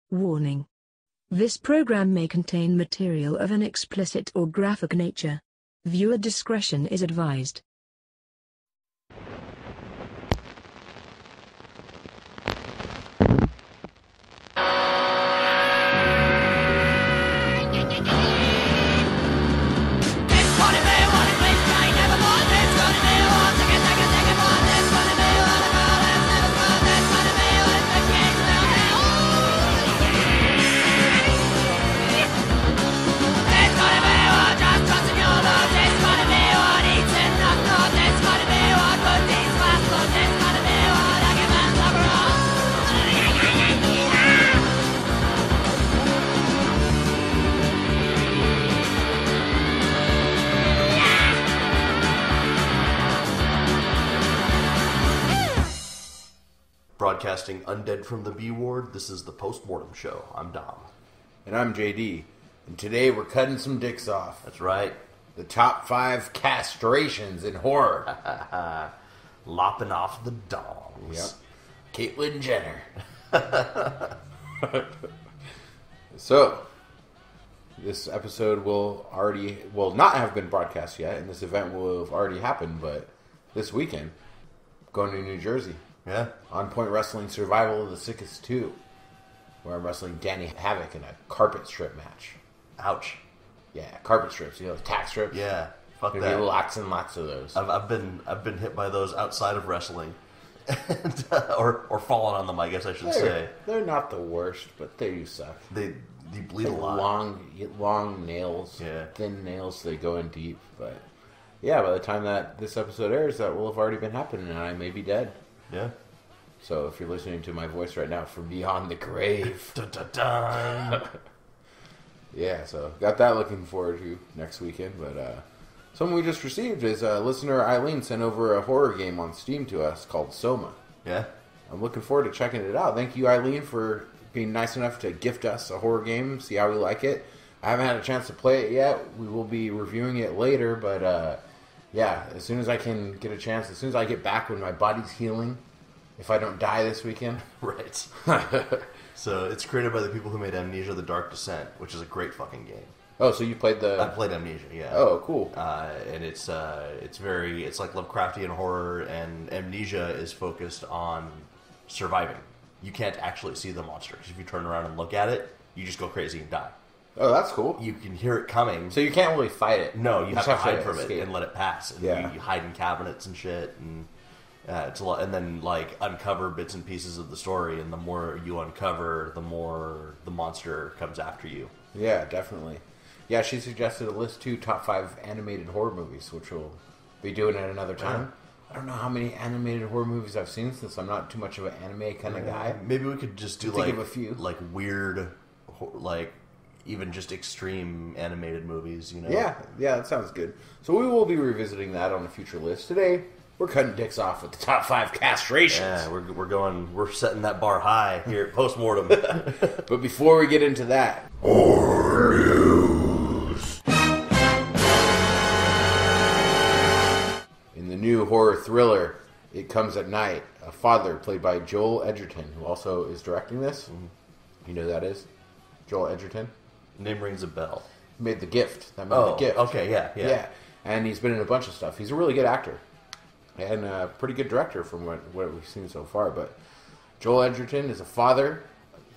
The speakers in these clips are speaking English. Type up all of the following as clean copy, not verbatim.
Warning. This program may contain material of an explicit or graphic nature. Viewer discretion is advised. Broadcasting undead from the B ward, this is the Post Mortem Show. I'm Dom. And I'm JD. And today we're cutting some dicks off. That's right. The top 5 castrations in horror. Lopping off the dongs. Yep. Caitlyn Jenner. So, this episode will not have been broadcast yet, and this event will have already happened, but this weekend, going to New Jersey. Yeah. On Point Wrestling Survival of the Sickest 2, where I'm wrestling Danny Havoc in a carpet strip match. Ouch. Yeah, carpet strips, the tack strips. Yeah, fuck There'll that. be lots and lots of those. I've been hit by those outside of wrestling, and, or fallen on them, I guess I should say. They're not the worst, but they do suck. They bleed a lot. Long nails, Yeah. thin nails, so they go in deep. But yeah, by the time that this episode airs, that will have already been happening, and I may be dead. Yeah. So if you're listening to my voice right now from beyond the grave. Dun, dun, dun. Yeah, so got that looking forward to next weekend. But something we just received is listener Eileen sent over a horror game on Steam to us called Soma. Yeah. I'm looking forward to checking it out. Thank you, Eileen, for being nice enough to gift us a horror game, see how we like it. I haven't had a chance to play it yet. We will be reviewing it later, but yeah, as soon as I can get a chance, as soon as I get back when my body's healing, if I don't die this weekend. Right. So it's created by the people who made Amnesia: The Dark Descent, which is a great fucking game. Oh, so you played the... I played Amnesia, yeah. Oh, cool. And it's like Lovecraftian horror, and Amnesia is focused on surviving. You can't actually see the monster, because if you turn around and look at it, you just go crazy and die. Oh, that's cool. You can hear it coming. So you can't really fight it. No, you have to hide from escape. it and let it pass. And Yeah. you hide in cabinets and shit, and it's a lot. And then like uncover bits and pieces of the story. And the more you uncover, the more the monster comes after you. Yeah, definitely. Yeah, she suggested a list too, top 5 animated horror movies, which we'll be doing at another time. I don't know how many animated horror movies I've seen since I'm not too much of an anime kind of guy. Maybe we could just do Think of a few. like weird, like even just extreme animated movies. You know? Yeah, that sounds good. So we will be revisiting that on a future list. Today, we're cutting dicks off with the top 5 castrations. Yeah, we're setting that bar high here at Post Mortem. But before we get into that, horror news. In the new horror thriller, It Comes at Night, a father played by Joel Edgerton, who also is directing this. You know who that is? Joel Edgerton. Name rings a bell. He made The Gift. That made The Gift. Okay, yeah. And he's been in a bunch of stuff. He's a really good actor. And a pretty good director from what we've seen so far. But Joel Edgerton is a father.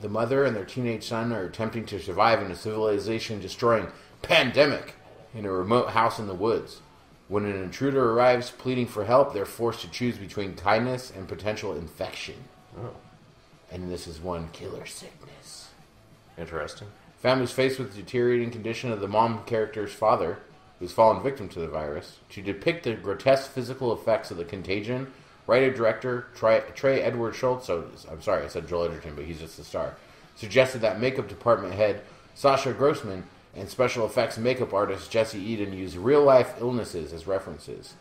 The mother and their teenage son are attempting to survive in a civilization-destroying pandemic in a remote house in the woods. When an intruder arrives pleading for help, they're forced to choose between kindness and potential infection. Oh. And this is one killer sickness. Interesting. Families faced with the deteriorating condition of the mom character's father, who's fallen victim to the virus. To depict the grotesque physical effects of the contagion, writer-director Trey Edward Schultz, I'm sorry, I said Joel Edgerton, but he's just the star, suggested that makeup department head Sasha Grossman and special effects makeup artist Jesse Eden use real-life illnesses as references.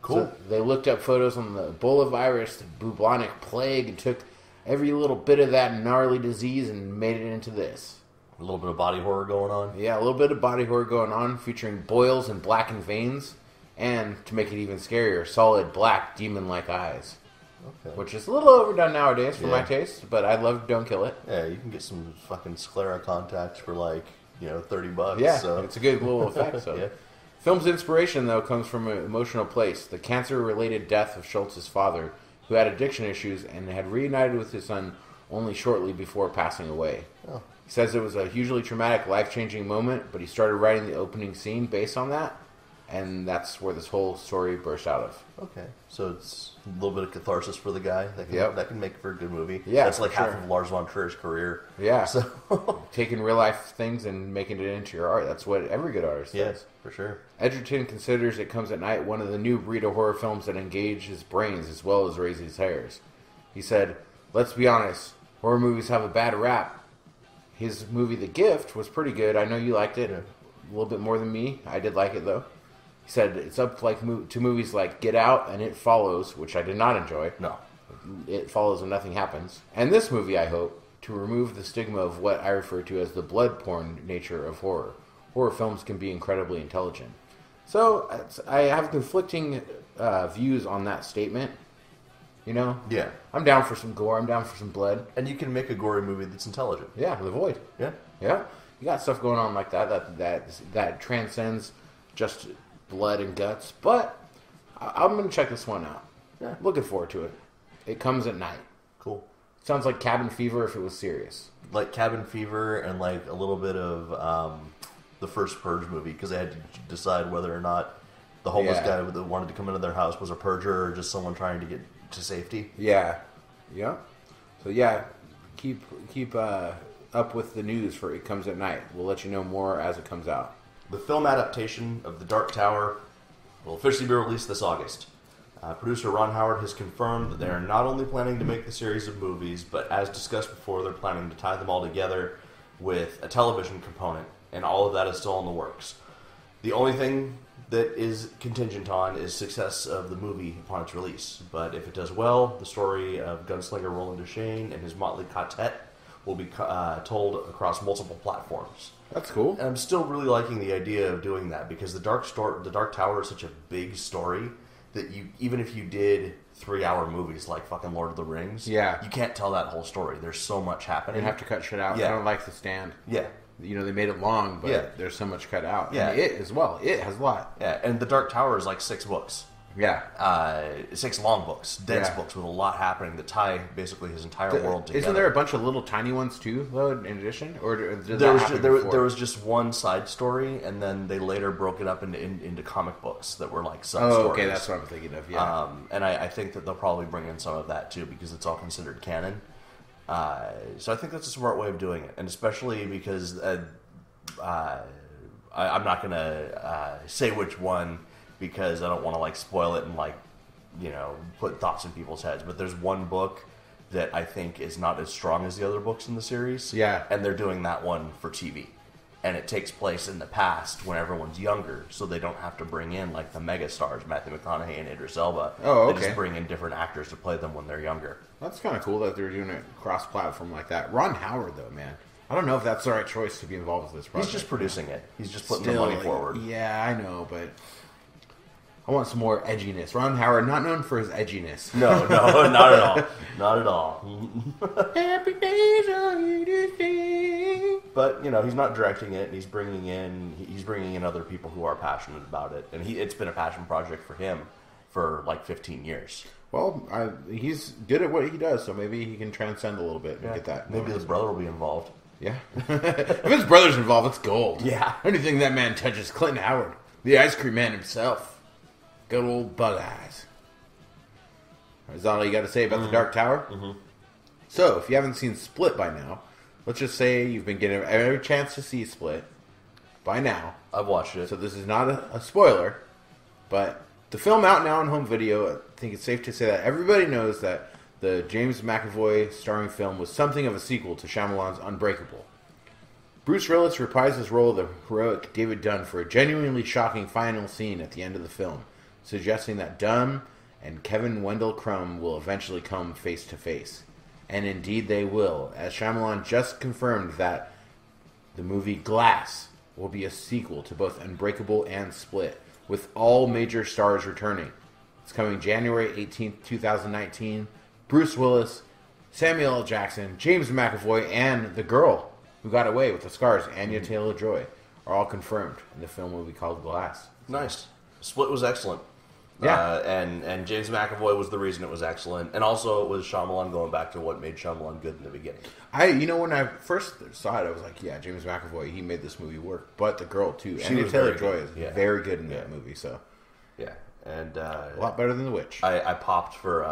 Cool. So they looked up photos on the Ebola virus, the bubonic plague, and took every little bit of that gnarly disease and made it into this. A little bit of body horror going on. Yeah, a little bit of body horror going on, featuring boils and blackened veins, and, to make it even scarier, solid black demon-like eyes. Okay. which is a little overdone nowadays for my taste, but I love Don't Kill It. Yeah, you can get some fucking sclera contacts for like, $30. Yeah, so. it's a good little effect. So. Yeah. Film's inspiration, though, comes from an emotional place. The cancer-related death of Schultz's father, who had addiction issues and had reunited with his son only shortly before passing away. Oh. He says it was a hugely traumatic, life-changing moment, but he started writing the opening scene based on that, and that's where this whole story burst out of. Okay, so it's a little bit of catharsis for the guy. That can make for a good movie. Yeah, that's like half sure. of Lars von Trier's career. Yeah, so taking real-life things and making it into your art. That's what every good artist does. Yes, for sure. Edgerton considers It Comes at Night one of the new breed of horror films that engage his brains as well as raise his hairs. He said, "Let's be honest, horror movies have a bad rap. His movie The Gift was pretty good. I know you liked it a little bit more than me. I did like it, though." He said, "It's up to movies like Get Out and It Follows," which I did not enjoy. No. It Follows and Nothing Happens. And this movie, I hope, to remove the stigma of what I refer to as the blood porn nature of horror. Horror films can be incredibly intelligent. So, I have conflicting views on that statement. Yeah. I'm down for some gore. I'm down for some blood. And you can make a gory movie that's intelligent. Yeah, The Void. Yeah. Yeah. You got stuff going on like that transcends just blood and guts. But I'm going to check this one out. Yeah. Looking forward to it. It Comes at Night. Cool. Sounds like Cabin Fever if it was serious. Like Cabin Fever and like a little bit of the first Purge movie, because they had to decide whether or not the homeless guy that wanted to come into their house was a purger or just someone trying to get to safety. Yeah. Yeah. So yeah, keep up with the news for It Comes at Night. We'll let you know more as it comes out. The film adaptation of The Dark Tower will officially be released this August. Producer Ron Howard has confirmed that they are not only planning to make the series of movies, but as discussed before, they're planning to tie them all together with a television component, and all of that is still in the works. The only thing that is contingent on is success of the movie upon its release. But if it does well, the story of gunslinger Roland Deschain and his motley quartet will be told across multiple platforms. That's cool. And I'm still really liking the idea of doing that, because the Dark Tower is such a big story that even if you did 3-hour movies like fucking Lord of the Rings, you can't tell that whole story. There's so much happening. You have to cut shit out. Yeah. I don't like The Stand. Yeah. They made it long, but there's so much cut out. Yeah. And It as well. It has a lot. Yeah, and The Dark Tower is like 6 books. Yeah. 6 long books, dense books with a lot happening that tie basically his entire world together. Isn't there a bunch of little tiny ones too, though, in addition? Or did there that was just one side story, and then they later broke it up into comic books that were like sub-stories. Oh, okay, that's what I'm thinking of, yeah. And I think that they'll probably bring in some of that too, because it's all considered canon. So I think that's a smart way of doing it, and especially because I'm not going to say which one, because I don't want to like spoil it and like put thoughts in people's heads. But there's one book that I think is not as strong as the other books in the series. Yeah, and they're doing that one for TV, and it takes place in the past when everyone's younger, so they don't have to bring in like the mega stars Matthew McConaughey and Idris Elba. Oh, okay. They just bring in different actors to play them when they're younger. That's kind of cool that they're doing it cross-platform like that. Ron Howard, though, man. I don't know if that's the right choice to be involved with this project. He's just producing it. He's just putting the money forward. Yeah, I know, but I want some more edginess. Ron Howard, not known for his edginess. No, not at all. Not at all. Happy days are here to stay. But he's not directing it. He's bringing in other people who are passionate about it, and it's been a passion project for him for like 15 years. Well, he's good at what he does, so maybe he can transcend a little bit and get that. Maybe his brother will be involved. Yeah. If his brother's involved, it's gold. Yeah. Anything that man touches, Clinton Howard, the ice cream man himself. Good old bug eyes. Is that all you got to say about The Dark Tower? Mm-hmm. So, if you haven't seen Split by now, let's just say you've been getting every chance to see Split by now. I've watched it. So this is not a spoiler, but the film out now on home video, I think it's safe to say that everybody knows that the James McAvoy starring film was something of a sequel to Shyamalan's Unbreakable. Bruce Willis reprised his role of the heroic David Dunn for a genuinely shocking final scene at the end of the film, suggesting that Dunn and Kevin Wendell Crumb will eventually come face to face. And indeed they will, as Shyamalan just confirmed that the movie Glass will be a sequel to both Unbreakable and Split, with all major stars returning. It's coming January 18th, 2019. Bruce Willis, Samuel L. Jackson, James McAvoy, and the girl who got away with the scars, Anya Taylor-Joy, are all confirmed in the film will be called Glass. Nice. Split was excellent. Yeah. And James McAvoy was the reason it was excellent. And also it was Shyamalan going back to what made Shyamalan good in the beginning. When I first saw it, I was like, yeah, James McAvoy, he made this movie work. But the girl, too. Anya Taylor-Joy is very good in that movie, so. Yeah. And a lot better than The Witch. I popped for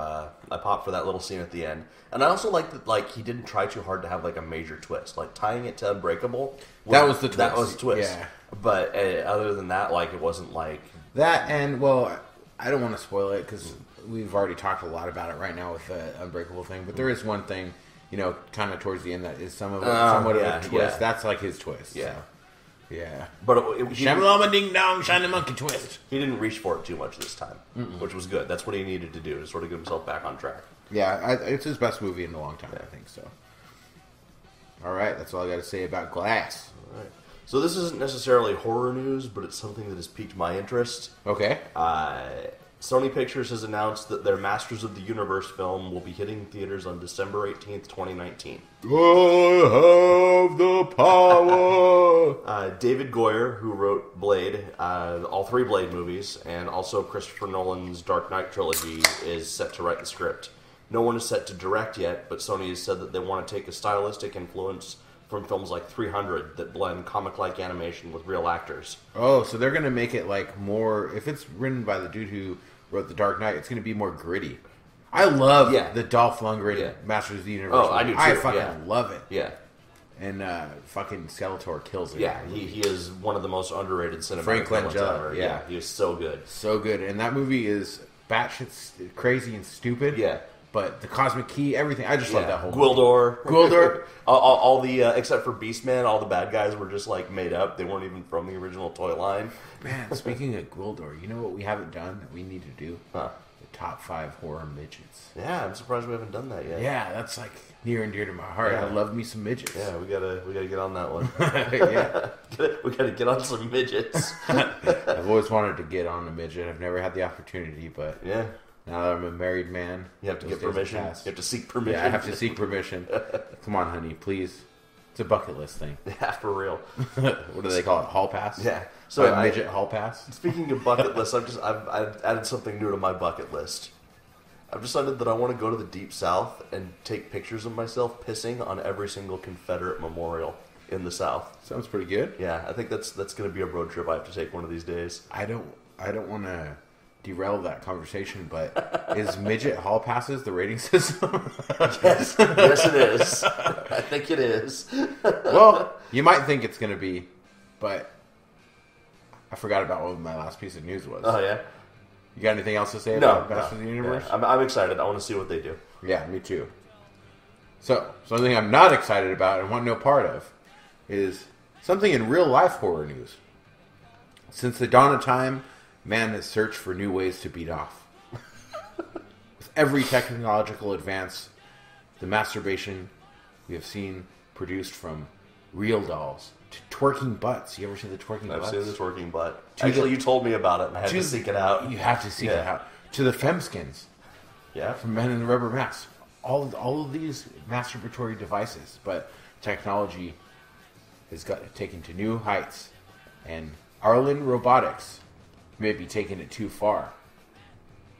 that little scene at the end. And I also liked that, like, he didn't try too hard to have, like, a major twist. Like, tying it to Unbreakable. That was the twist. That was the twist. Yeah. But other than that, like, it wasn't like... That and, well, I don't want to spoil it because we've already talked a lot about it right now with the Unbreakable thing. But there is one thing, kind of towards the end that is somewhat of a twist. Yeah. That's like his twist. Yeah. So. Yeah. But Shamalama ding dong, shiny monkey twist. He didn't reach for it too much this time, which was good. That's what he needed to do to sort of get himself back on track. Yeah, it's his best movie in a long time, I think so. All right, that's all I got to say about Glass. All right. So this isn't necessarily horror news, but it's something that has piqued my interest. Okay. Sony Pictures has announced that their Masters of the Universe film will be hitting theaters on December 18th, 2019. I have the power! David Goyer, who wrote Blade, all three Blade movies, and also Christopher Nolan's Dark Knight trilogy, is set to write the script. No one is set to direct yet, but Sony has said that they want to take a stylistic influence from films like 300 that blend comic-like animation with real actors. Oh, so they're going to make it like more... If it's written by the dude who wrote The Dark Knight, it's going to be more gritty. I love the Dolph Lundgren Masters of the Universe. Oh, I do too. I fucking love it. Yeah. And fucking Skeletor kills it. Yeah, he is one of the most underrated cinematic Frank villains Langella, ever. yeah. He is so good. So good. And that movie is batshit crazy and stupid. Yeah. But the Cosmic Key, everything, I just love that whole Gwildor. all the, except for Beastman, all the bad guys were just, like, made up. They weren't even from the original toy line. Man, speaking of Gwildor, you know what we haven't done that we need to do? Huh. The top 5 horror midgets. Yeah, I'm surprised we haven't done that yet. Yeah, that's, like, near and dear to my heart. Yeah. I love me some midgets. Yeah, we gotta get on that one. Yeah. We gotta get on some midgets. I've always wanted to get on a midget. I've never had the opportunity, but... Yeah. Now that I'm a married man, you have to get permission. You have to seek permission. Yeah, I have to seek permission. Come on, honey, please. It's a bucket list thing. Yeah, for real. What do they call it? Hall pass? Yeah. So midget hall pass. Speaking of bucket lists, I've added something new to my bucket list. I've decided that I want to go to the Deep South and take pictures of myself pissing on every single Confederate memorial in the South. Sounds pretty good. Yeah, I think that's going to be a road trip I have to take one of these days. I don't want to derail that conversation, but is midget hall passes the rating system? Yes it is. I think it is. Well, you might think it's going to be, but I forgot about what my last piece of news was. Oh yeah. You got anything else to say about Masters of the Universe? Yeah. I'm excited. I want to see what they do. Yeah, me too. So, something I'm not excited about and want no part of is something in real life horror news. Since the dawn of time, man has searched for new ways to beat off. With every technological advance, the masturbation we have seen produced from real dolls to twerking butts. You ever seen the twerking butts? I've seen the twerking butt. Actually, you told me about it, and I had to seek it out. You have to seek it out. To the femskins. Yeah. From Men in the Rubber Masks. All of these masturbatory devices, but technology has taken to new heights. And Arlen Robotics may be taking it too far.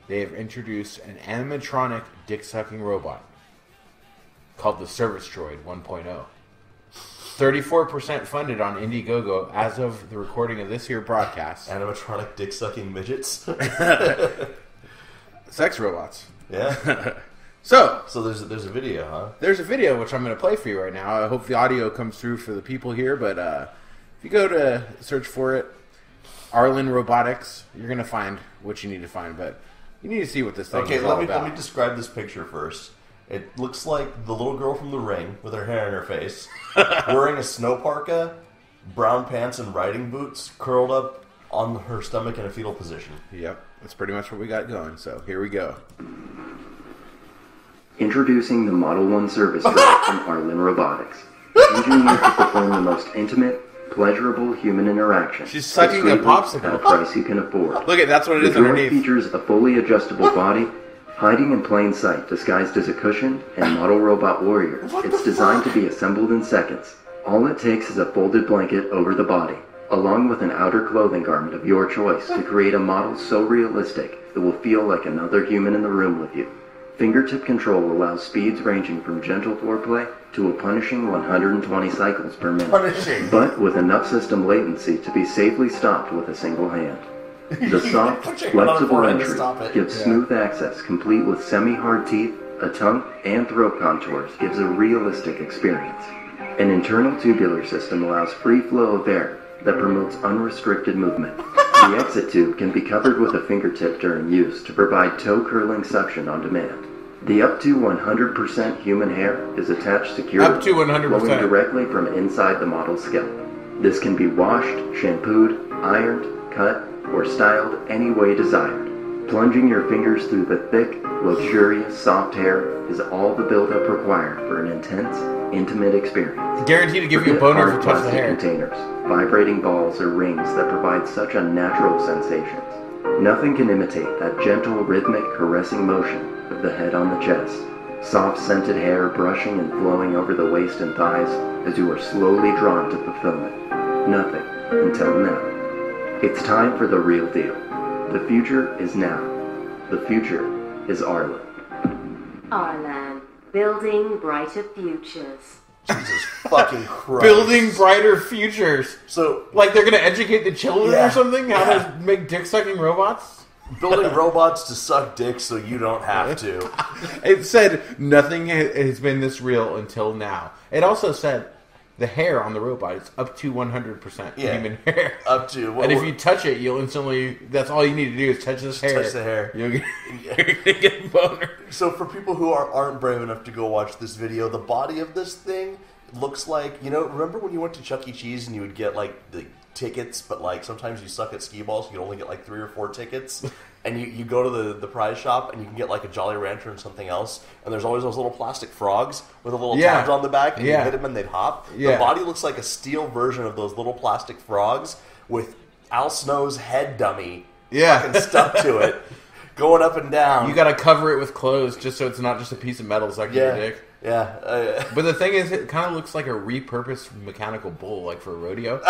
They have introduced an animatronic dick-sucking robot called the Service Droid 1.0. 34% funded on Indiegogo as of the recording of this here broadcast. Animatronic dick-sucking midgets. Sex robots. Yeah. So there's a video, huh? There's a video which I'm going to play for you right now. I hope the audio comes through for the people here, but if you go to search for it, Arlen Robotics, you're going to find what you need to find, but you need to see what this thing is all about. Let me describe this picture first. It looks like the little girl from The Ring with her hair in her face, wearing a snow parka, brown pants, and riding boots, curled up on her stomach in a fetal position. Yep, that's pretty much what we got going, so here we go. Introducing the Model 1 service droid from Arlen Robotics, engineered to perform the most intimate, pleasurable human interaction. She's sucking a popsicle. At a price you can afford. Look at that's what it is The droid underneath. features a fully adjustable body, hiding in plain sight, disguised as a cushion and model robot warrior. It's designed to be assembled in seconds. All it takes is a folded blanket over the body, along with an outer clothing garment of your choice to create a model so realistic it will feel like another human in the room with you. Fingertip control allows speeds ranging from gentle foreplay to a punishing 120 cycles per minute, but with enough system latency to be safely stopped with a single hand. The soft, flexible entry gives smooth access complete with semi-hard teeth, a tongue, and throat contours gives a realistic experience. An internal tubular system allows free flow of air that promotes unrestricted movement. The exit tube can be covered with a fingertip during use to provide toe-curling suction on demand. The up to 100% human hair is attached securely, Up to 100%. flowing directly from inside the model's scalp. This can be washed, shampooed, ironed, cut, or styled any way desired. Plunging your fingers through the thick, luxurious, soft hair is all the buildup required for an intense, intimate experience. Guaranteed to give you a Forget boner hard if you touch the plastic hair. containers, vibrating balls, or rings that provide such unnatural sensations. Nothing can imitate that gentle, rhythmic, caressing motion of the head on the chest. Soft, scented hair brushing and flowing over the waist and thighs as you are slowly drawn to fulfillment. Nothing until now. It's time for the real deal. The future is now. The future is Arlen. Arlen, building brighter futures. Jesus fucking Christ. Building brighter futures. So, Like they're gonna educate the children Yeah. or something? How Yeah. to make dick-sucking robots? building robots to suck dicks so you don't have to. It said nothing has been this real until now. It also said the hair on the robot is up to 100% Yeah. human hair. Up to. And if you touch it, you'll instantly... That's all you need to do is touch this hair. touch the hair. You'll get, you're gonna get a boner. So for people who aren't brave enough to go watch this video, the body of this thing looks like, remember when you went to Chuck E. Cheese and you would get like the tickets, but like sometimes you suck at skee balls, you can only get like 3 or 4 tickets, and you go to the prize shop and you can get like a Jolly Rancher and something else, and there's always those little plastic frogs with the little tabs on the back, and you hit them and they'd hop. The body looks like a steel version of those little plastic frogs with Al Snow's head dummy fucking stuck to it, going up and down. You gotta cover it with clothes just so it's not just a piece of metal sucking your dick. Yeah. But the thing is, it kind of looks like a repurposed mechanical bull, like for a rodeo.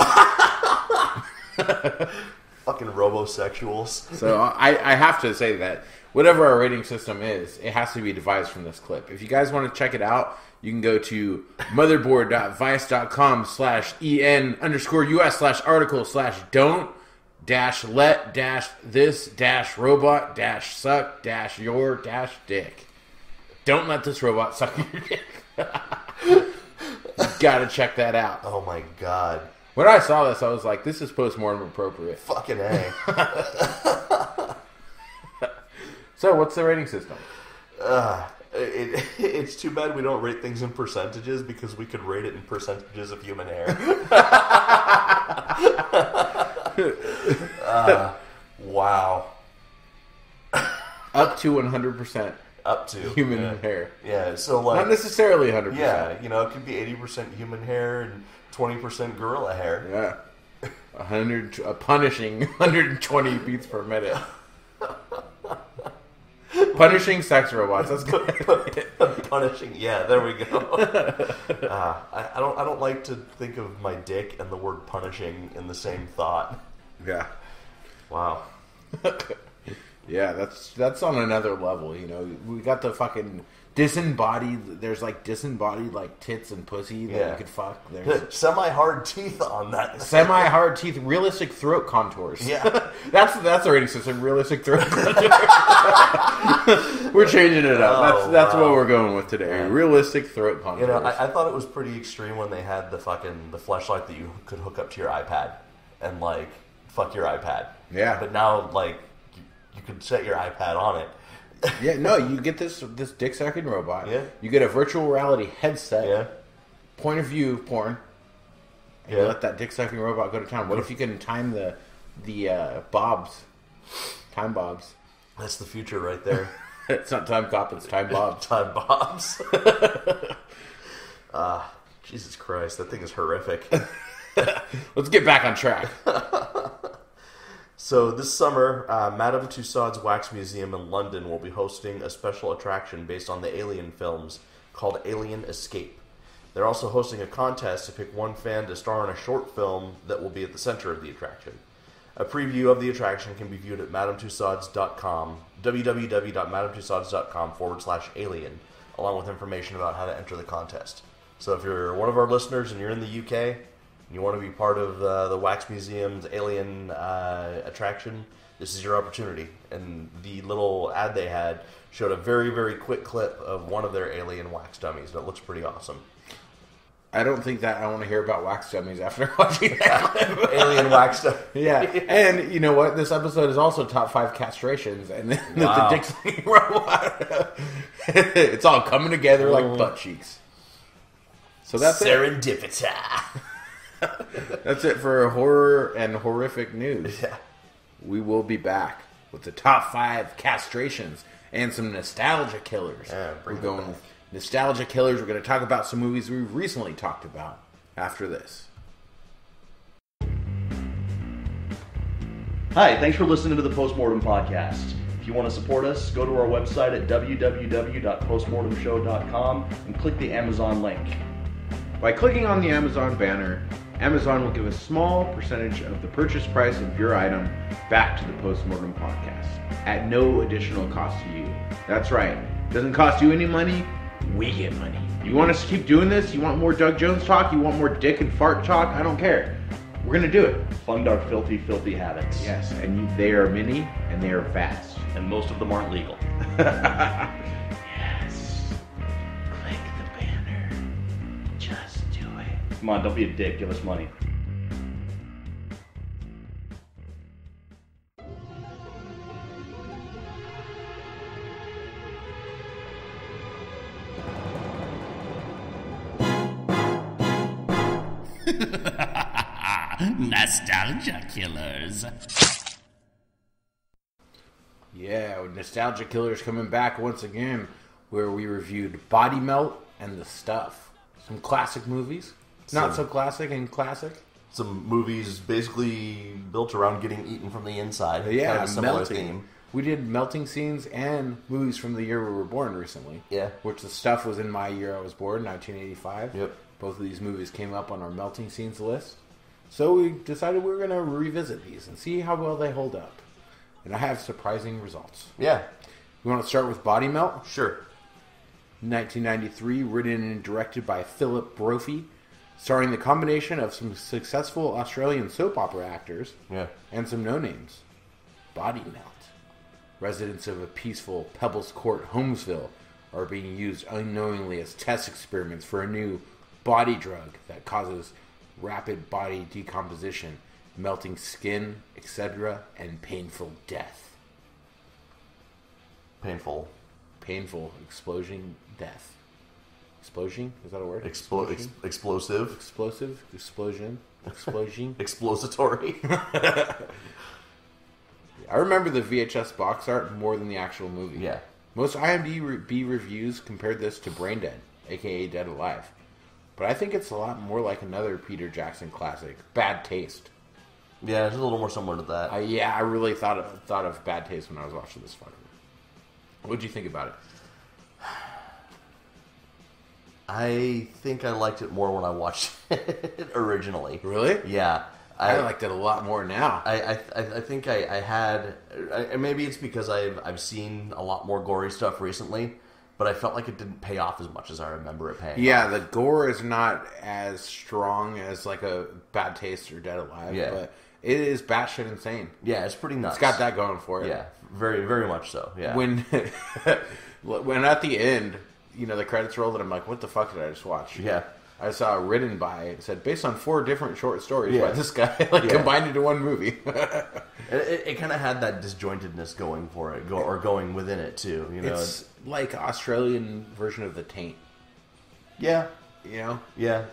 Fucking robosexuals. So I have to say that whatever our rating system is, it has to be devised from this clip. If you guys want to check it out, you can go to motherboard.vice.com/en_us/article/don't-let-this-robot-suck-your-dick. Don't let this robot suck your dick. You gotta check that out. Oh my god. When I saw this, I was like, this is Post Mortem appropriate. Fucking A. So, what's the rating system? It's too bad we don't rate things in percentages, because we could rate it in percentages of human hair. Wow. Up to 100%. Up to Human hair. Yeah, so like... Not necessarily 100%. Yeah, it could be 80% human hair and 20% gorilla hair. Yeah. A punishing 120 beats per minute. Punishing sex robots. That's good. Punishing. Yeah, there we go. I don't like to think of my dick and the word punishing in the same thought. Yeah. Wow. Yeah, that's on another level, We got the fucking disembodied, there's like disembodied like tits and pussy that you could fuck. There's semi-hard teeth on that. Semi-hard teeth, realistic throat contours. Yeah. that's the rating system, realistic throat contours. We're changing it up. That's what we're going with today. Yeah. Realistic throat contours. I thought it was pretty extreme when they had the fleshlight that you could hook up to your iPad and like fuck your iPad. Yeah. But now like you could set your iPad on it. Yeah, no, you get this dick sucking robot. Yeah. You get a virtual reality headset. Yeah. Point of view porn. And you let that dick sucking robot go to town. What if you can time the bobs? Time bobs. That's the future right there. It's not time cop, it's time bobs. Time bobs. Jesus Christ, that thing is horrific. Let's get back on track. So this summer, Madame Tussauds Wax Museum in London will be hosting a special attraction based on the Alien films called Alien Escape. They're also hosting a contest to pick one fan to star in a short film that will be at the center of the attraction. A preview of the attraction can be viewed at MadameTussauds.com, www.MadameTussauds.com/alien, along with information about how to enter the contest. So if you're one of our listeners and you're in the UK, and you want to be part of the Wax Museum's Alien attraction, this is your opportunity. And the little ad they had showed a very, very quick clip of one of their alien wax dummies, and it looks pretty awesome. I don't think that I want to hear about wax dummies after watching that clip. Alien wax dummy. Yeah, and you know what? This episode is also top 5 castrations, and then the dick sucking robot. It's all coming together like butt cheeks. So that's serendipity. That's it for horror and horrific news. Yeah. We will be back with the top 5 castrations and some nostalgia killers. Yeah, we're going with nostalgia killers. We're going to talk about some movies we've recently talked about after this. Hi, thanks for listening to the Post Mortem Podcast. If you want to support us, go to our website at www.postmortemshow.com and click the Amazon link. By clicking on the Amazon banner, Amazon will give a small percentage of the purchase price of your item back to the Post Mortem Podcast at no additional cost to you. That's right. It doesn't cost you any money. We get money. You want us to keep doing this? You want more Doug Jones talk? You want more dick and fart talk? I don't care. We're going to do it. Fund our filthy, filthy habits. Yes, and they are many and they are fast. And most of them aren't legal. Yes. Click the banner. Just do it. Come on, don't be a dick. Give us money. Nostalgia killers. Yeah, with Nostalgia Killers coming back once again, where we reviewed Body Melt and The Stuff. Some classic movies. Not so classic and classic. Some movies basically built around getting eaten from the inside. Yeah, kind of a similar melting. theme. We did melting scenes and movies from the year we were born recently. Yeah. Which The Stuff was in my year I was born, 1985. Yep. Both of these movies came up on our melting scenes list. So we decided we were going to revisit these and see how well they hold up. And I have surprising results. Yeah. You want to start with Body Melt? Sure. 1993, written and directed by Philip Brophy, starring the combination of some successful Australian soap opera actors and some no-names. Body Melt. Residents of a peaceful Pebbles Court, Holmesville, are being used unknowingly as test experiments for a new body drug that causes rapid body decomposition, melting skin, etc., and painful death. Painful Explosion death. Explosion? Is that a word? Explosive. Explosive? Explosion? Explosion? Explository. I remember the VHS box art more than the actual movie. Yeah. Most IMDb reviews compared this to Brain Dead, aka Dead Alive. But I think it's a lot more like another Peter Jackson classic, Bad Taste. Yeah, it's a little more similar to that. I really thought of Bad Taste when I was watching this fucker. What did you think about it? I think I liked it more when I watched it originally. Really? Yeah. I liked it a lot more now. I think I had... maybe it's because I've seen a lot more gory stuff recently, but I felt like it didn't pay off as much as I remember it paying off. The gore is not as strong as like a Bad Taste or Dead Alive, but it is batshit insane. Yeah, it's pretty nuts. It's got that going for it. Yeah, very, very much so, yeah. When at the end, the credits rolled and I'm like, what the fuck did I just watch? Yeah. I saw written by, it said, based on 4 different short stories by this guy, combined into one movie. It kind of had that disjointedness going for it, going within it too. It's like Australian version of The Taint. Yeah. Yeah.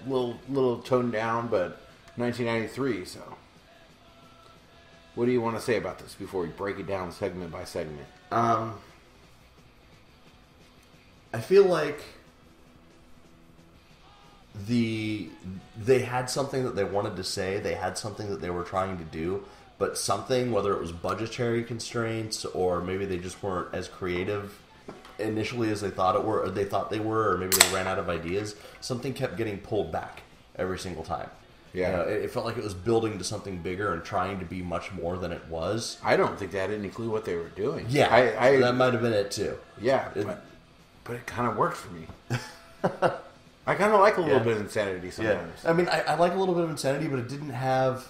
Little toned down, but 1993, so. What do you want to say about this before we break it down segment by segment? I feel like they had something that they wanted to say. They had something that they were trying to do, but something, whether it was budgetary constraints or maybe they just weren't as creative initially as they thought they were, or maybe they ran out of ideas. Something kept getting pulled back every single time. Yeah, you know, it felt like it was building to something bigger and trying to be much more than it was. I don't think they had any clue what they were doing. Yeah, that might have been it too. Yeah, but it kind of worked for me. I kind of like a little bit of insanity sometimes. Yeah. I mean, I like a little bit of insanity, but it didn't have.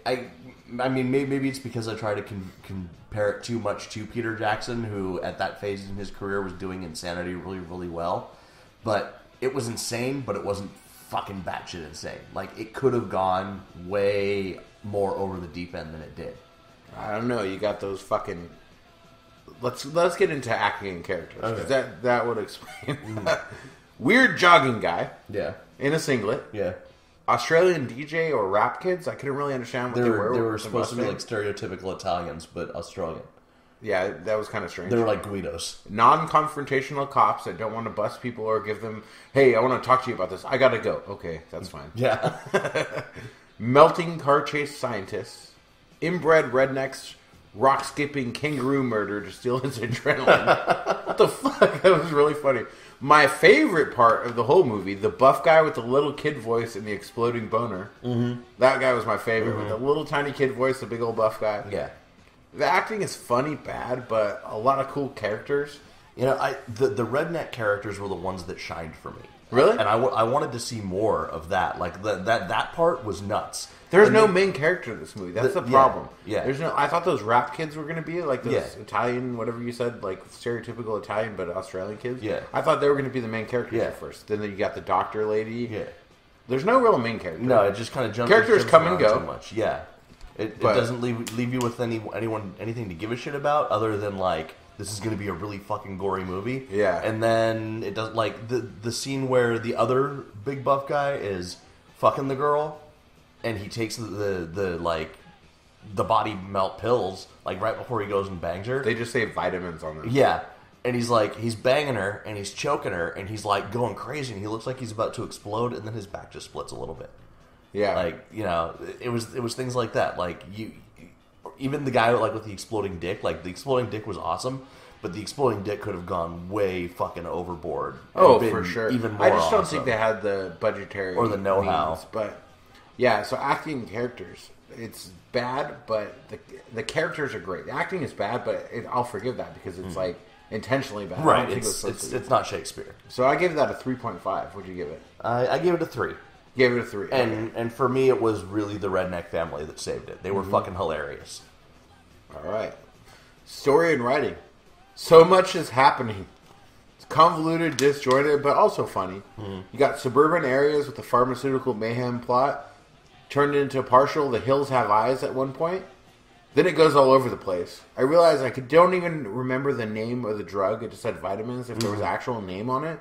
I mean, maybe it's because I try to compare it too much to Peter Jackson, who at that phase in his career was doing insanity really, really well. But it was insane, but it wasn't fucking batshit insane. Like, it could have gone way more over the deep end than it did. I don't know. You got those fucking. Let's get into acting and characters. Okay. That would explain. Weird jogging guy. Yeah. In a singlet. Yeah. Australian DJ or rap kids. I couldn't really understand what they were. They were supposed to be like stereotypical Italians, but Australian. Yeah, that was kind of strange. They were like Guidos. Non-confrontational cops that don't want to bust people or give them, hey, I want to talk to you about this. I gotta go. Okay, that's fine. Yeah. Melting car chase scientists. Inbred rednecks. Rock-skipping kangaroo murder to steal his adrenaline. What the fuck? That was really funny. My favorite part of the whole movie, the buff guy with the little kid voice and the exploding boner. Mm-hmm. That guy was my favorite. With the little tiny kid voice, the big old buff guy. Yeah. The acting is funny, bad, but a lot of cool characters. You know, the redneck characters were the ones that shined for me. Really? And I wanted to see more of that. Like, that part was nuts. There's no main character in this movie. That's the problem. Yeah. There's no. I thought those rap kids were going to be like those Italian, whatever you said, like stereotypical Italian but Australian kids. Yeah. I thought they were going to be the main characters at first. Then you got the doctor lady. Yeah. There's no real main character. No, it just kind of jumps. Characters come and go. Too much. Yeah. It doesn't leave you with anything to give a shit about other than like, this is going to be a really fucking gory movie. Yeah. And then it does, like, the scene where the other big buff guy is fucking the girl, and he takes the body melt pills, like, right before he goes and bangs her. They just say vitamins on them. Yeah. And he's banging her, and he's choking her, and he's, like, going crazy, and he looks like he's about to explode, and then his back just splits a little bit. Yeah. Like, you know, it was things like that. Like, even the guy with the exploding dick, like, the exploding dick was awesome, but the exploding dick could have gone way fucking overboard. Oh, for sure. Even more I just don't awesome. think they had the budgetary or the know-how. means, but yeah, so acting characters, it's bad, but the characters are great. The acting is bad, but I'll forgive that because it's like intentionally bad. Right. I don't think it's not Shakespeare. So I gave that a 3.5. What'd you give it? I gave it a 3. Gave it a 3. And for me, it was really the redneck family that saved it. They were fucking hilarious. All right. Story and writing. So much is happening. It's convoluted, disjointed, but also funny. You got suburban areas with the pharmaceutical mayhem plot turned into partial The Hills Have Eyes at one point. Then it goes all over the place. I realized don't even remember the name of the drug. It just had vitamins if there was an actual name on it.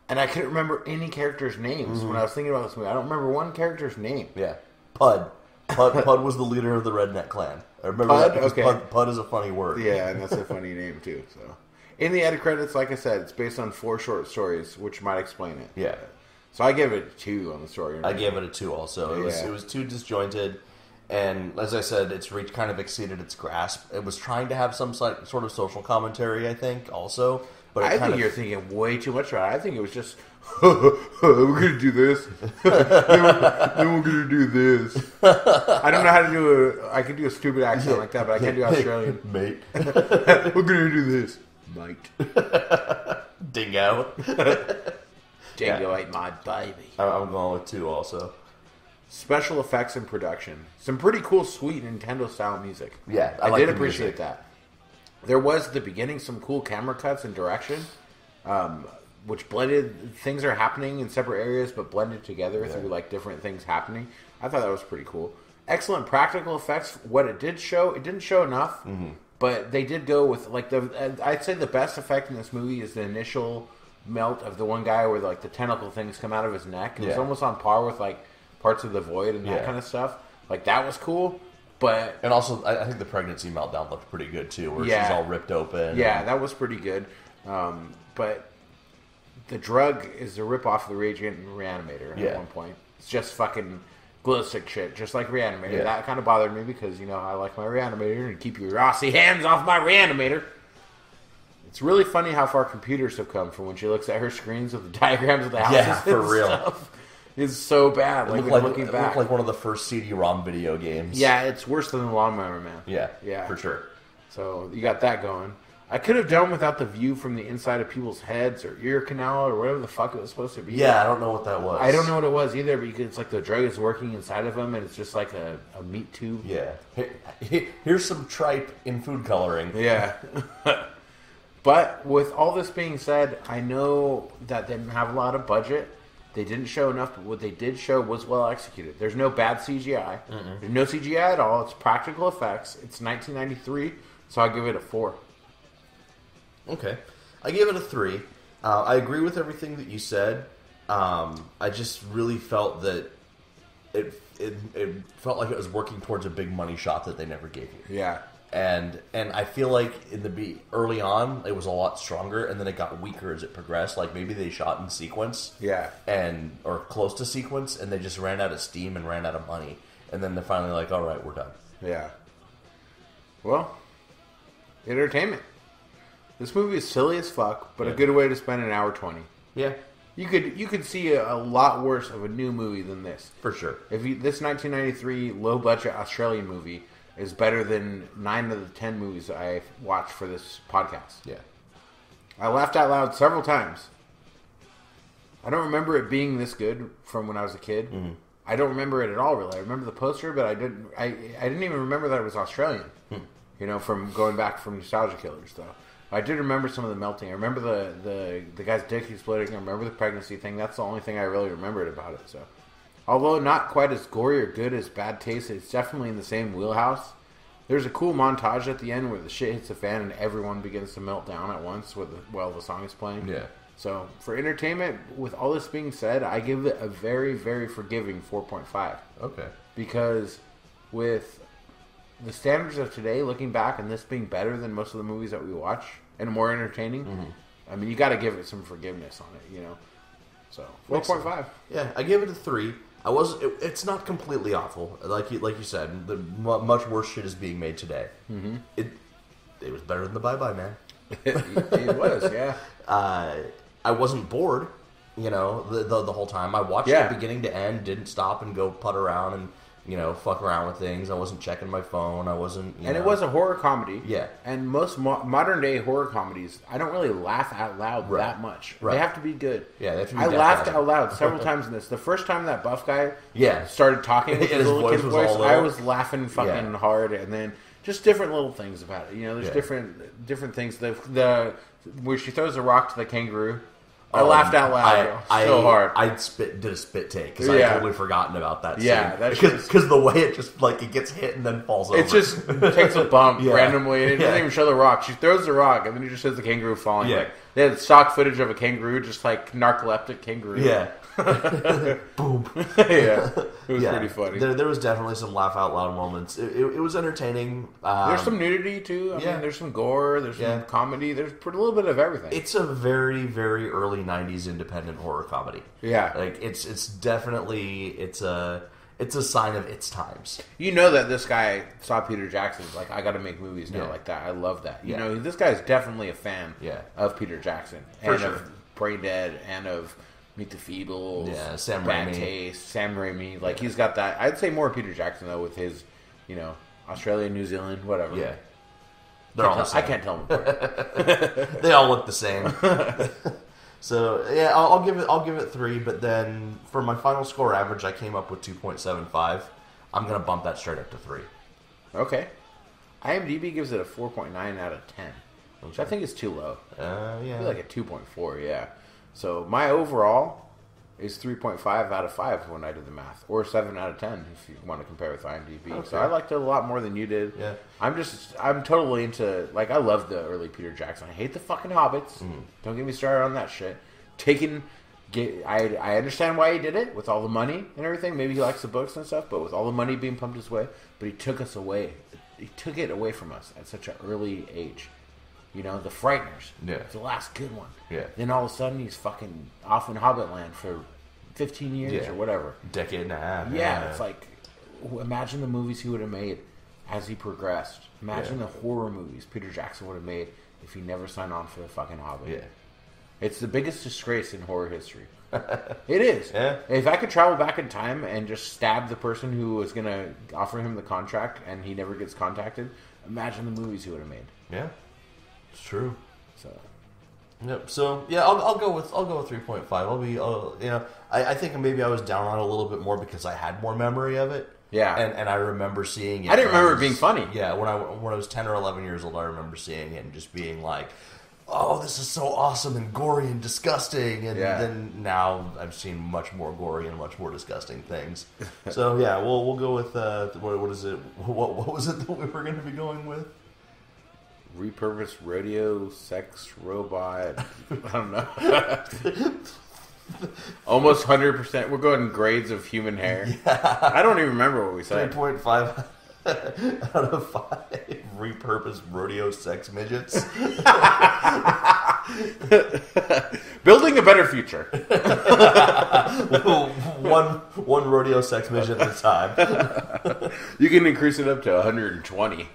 And I couldn't remember any characters' names when I was thinking about this movie. I don't remember one character's name. Yeah. Pud. Pud was the leader of the redneck clan. I remember that because Pud is a funny word. Yeah, and that's a funny name too. So, in the edit credits, like I said, it's based on 4 short stories, which might explain it. Yeah. So I give it a 2 on the story. I gave it a 2 also. It was too disjointed, and as I said, its reach kind of exceeded its grasp. It was trying to have some sort of social commentary, I think, also. But I think you're thinking way too much about it. I think it was just, we're going to do this. then we're going to do this. I don't know how to do I can do a stupid accent like that, but I can't do Australian. Mate. We're going to do this. Mate. Dingo. Dingo ate my baby. I'm going with 2 also. Special effects and production. Some pretty cool, sweet Nintendo-style music. Yeah, I did appreciate that. There was, at the beginning, some cool camera cuts and direction, which blended, things are happening in separate areas, but blended together through, like, different things happening. I thought that was pretty cool. Excellent practical effects. What it didn't show enough, but they did go with, like, I'd say the best effect in this movie is the initial melt of the one guy where, like, the tentacle things come out of his neck. It was almost on par with, like, Parts of the Void and that kind of stuff. Like, that was cool. And also, I think the pregnancy meltdown looked pretty good too, where she's all ripped open. Yeah, that was pretty good. But the drug is a ripoff of the Radiant Reanimator at one point. It's just fucking glow stick shit, just like Reanimator. Yeah. That kind of bothered me because, I like my Reanimator, and keep your Rossi hands off my Reanimator. It's really funny how far computers have come from when she looks at her screens with the diagrams of the houses. Yeah, for real. Stuff. It's so bad. Looking It back. looked like one of the first CD-ROM video games. Yeah, it's worse than the Lawnmower Man. Yeah, for sure. So you got that going. I could have done without the view from the inside of people's heads or ear canal or whatever the fuck it was supposed to be. Yeah, I don't know what that was. I don't know what it was either, but it's like the drug is working inside of them, and it's just like a meat tube. Yeah. Here's some tripe in food coloring. Yeah. But with all this being said, I know that they didn't have a lot of budget. They didn't show enough, but what they did show was well executed. There's no bad CGI. There's no CGI at all. It's practical effects. It's 1993, so I'll give it a 4. Okay. I gave it a 3. I agree with everything that you said. I just really felt that it felt like it was working towards a big money shot that they never gave you. Yeah. And I feel like early on it was a lot stronger, and then it got weaker as it progressed. Like maybe they shot in sequence, or close to sequence, and they just ran out of steam and ran out of money, and then they're finally like, "All right, we're done." Yeah. Well, entertainment. This movie is silly as fuck, but a good way to spend an hour 20. Yeah, you could see a lot worse of a new movie than this for sure. This 1993 low budget Australian movie is better than 9 of the 10 movies I watched for this podcast. Yeah. I laughed out loud several times. I don't remember it being this good from when I was a kid. Mm-hmm. I don't remember it at all, really. I remember the poster, but I didn't even remember that it was Australian. From going back from Nostalgia Killers, though. I did remember some of the melting. I remember the guy's dick exploding. I remember the pregnancy thing. That's the only thing I really remembered about it, so... Although not quite as gory or good as Bad Taste, it's definitely in the same wheelhouse. There's a cool montage at the end where the shit hits the fan and everyone begins to melt down at once while the song is playing. Yeah. So, for entertainment, with all this being said, I give it a very, very forgiving 4.5. Okay. Because with the standards of today, looking back, and this being better than most of the movies that we watch, and more entertaining, I mean, you got to give it some forgiveness on it, So, 4.5. Yeah, I gave it a 3. It's not completely awful, like you said. The much worse shit is being made today. Mm-hmm. It was better than the Bye Bye Man. It was, yeah. I wasn't bored, the whole time. I watched it beginning to end. Didn't stop and go putt around and fuck around with things. I wasn't checking my phone. I wasn't. And it was a horror comedy. Yeah. And most modern day horror comedies, I don't really laugh out loud that much. Right. They have to be good. Yeah, they have to be. I laughed out loud several times in this. The first time that buff guy started talking with his little kid's voice, I was laughing fucking hard. And then just different little things about it. There's different things. The where she throws a rock to the kangaroo. I laughed out loud so hard. I did a spit take because I had totally forgotten about that scene. Yeah, because the way it just it gets hit and then falls over. It just takes a bump randomly. And it doesn't even show the rock. She throws the rock and then it just shows the kangaroo falling. Yeah. They had stock footage of a kangaroo, just like narcoleptic kangaroo. Yeah. Boom. Yeah. It was pretty funny. There was definitely some laugh out loud moments. It was entertaining. There's some nudity too. I mean, there's some gore. There's some comedy. There's a little bit of everything. It's a very, very early 90s independent horror comedy. Yeah. Like it's definitely it's a sign of its times. That this guy saw Peter Jackson's like, I got to make movies now like that. I love that. This guy's definitely a fan of Peter Jackson and of Brain Dead and of Meet the Feebles, Sam Bad Raimi. Taste, Sam Raimi. Like he's got that. I'd say more Peter Jackson though with his, Australia, New Zealand, whatever. Yeah, they're all the same. I can't tell them apart. They all look the same. So yeah, I'll give it 3. But then for my final score average, I came up with 2.75. I'm gonna bump that straight up to 3. Okay. IMDb gives it a 4.9 out of 10, which I think is too low. Yeah, I feel like a 2.4. Yeah. So my overall is 3.5 out of 5 when I did the math, or 7 out of 10 if you want to compare with IMDb. Okay. So I liked it a lot more than you did. Yeah. I'm totally into, like, I love the early Peter Jackson. I hate the fucking Hobbits. Don't get me started on that shit. I understand why he did it with all the money and everything. Maybe he likes the books and stuff, but with all the money being pumped his way, but he took us away. He took it away from us at such an early age. You know, The Frighteners. Yeah. It's the last good one. Yeah. Then all of a sudden he's fucking off in Hobbit land for 15 years or whatever. Decade and a half. Yeah, it's like, imagine the movies he would have made as he progressed. Imagine the horror movies Peter Jackson would have made if he never signed on for the fucking Hobbit. Yeah. It's the biggest disgrace in horror history. It is. Yeah. If I could travel back in time and just stab the person who was going to offer him the contract and he never gets contacted, imagine the movies he would have made. Yeah. It's true. So... Yep. So yeah, I'll go with 3.5. I think maybe I was down on it a little bit more because I had more memory of it. Yeah. And I remember seeing it. I didn't remember it being funny. Yeah. When I was 10 or 11 years old, I remember seeing it and just being like, "Oh, this is so awesome and gory and disgusting." And then now I've seen much more gory and much more disgusting things. So yeah, we'll go with what is it? What was it that we were going to be going with? Repurposed radio sex robot. I don't know. Almost 100%. We're going grades of human hair. Yeah. I don't even remember what we said. 3.5 out of 5 repurposed rodeo sex midgets. Building a better future. one rodeo sex midget at a time. You can increase it up to 120.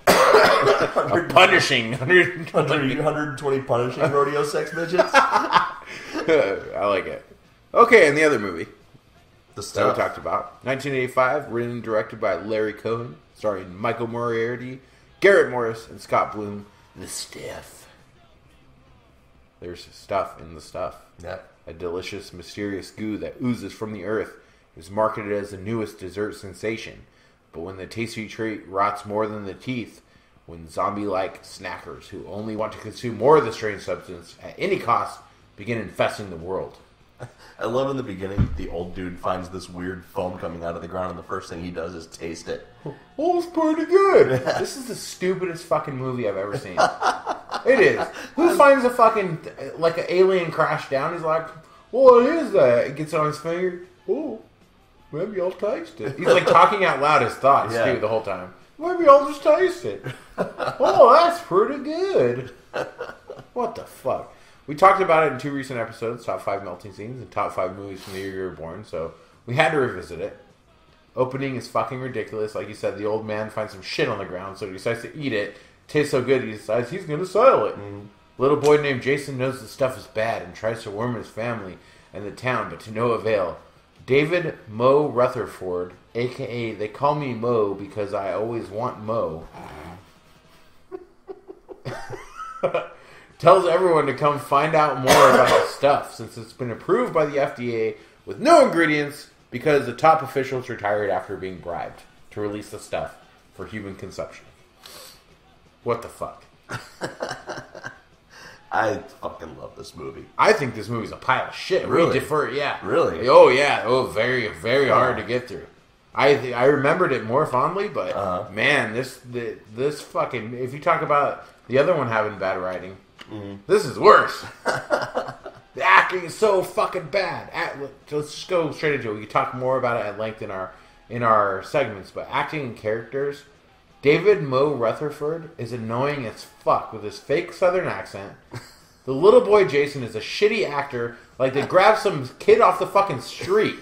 Punishing 120 punishing rodeo sex midgets. I like it. Okay, and the other movie The that Stuff we talked about, 1985, written and directed by Larry Cohen, starring Michael Moriarty, Garrett Morris, and Scott Bloom. The Stuff. There's stuff in the stuff. Yeah. A delicious, mysterious goo that oozes from the earth is marketed as the newest dessert sensation. But when the tasty treat rots more than the teeth, when zombie-like snackers who only want to consume more of the strange substance at any cost begin infesting the world. I love in the beginning, the old dude finds this weird foam coming out of the ground, and the first thing he does is taste it. Oh, it's pretty good. This is the stupidest fucking movie I've ever seen. It is. Who finds a fucking, like an alien crash down? He's like, what is that? He gets it on his finger. Oh, maybe I'll taste it. He's like talking out loud his thoughts too the whole time. Maybe I'll just taste it. Oh, that's pretty good. What the fuck? We talked about it in 2 recent episodes, top 5 melting scenes and top 5 movies from the year you were born, so we had to revisit it. Opening is fucking ridiculous. Like you said, the old man finds some shit on the ground, so he decides to eat it. Tastes so good, he decides he's going to sell it. Little boy named Jason knows the stuff is bad and tries to warn his family and the town, but to no avail. David Mo Rutherford, a.k.a. they call me Mo because I always want Mo, tells everyone to come find out more about the stuff since it's been approved by the FDA with no ingredients because the top officials retired after being bribed to release the stuff for human consumption. What the fuck? I fucking love this movie. I think this movie's a pile of shit. Really? We defer, yeah. Really? Oh, yeah. Oh, very, very hard to get through. I remembered it more fondly, but man, this fucking... If you talk about the other one having bad writing, this is worse. The acting is so fucking bad. Let's just go straight into it. We can talk more about it at length in our segments, but acting and characters... David Mo Rutherford is annoying as fuck with his fake southern accent. The little boy Jason is a shitty actor, like they grabbed some kid off the fucking street.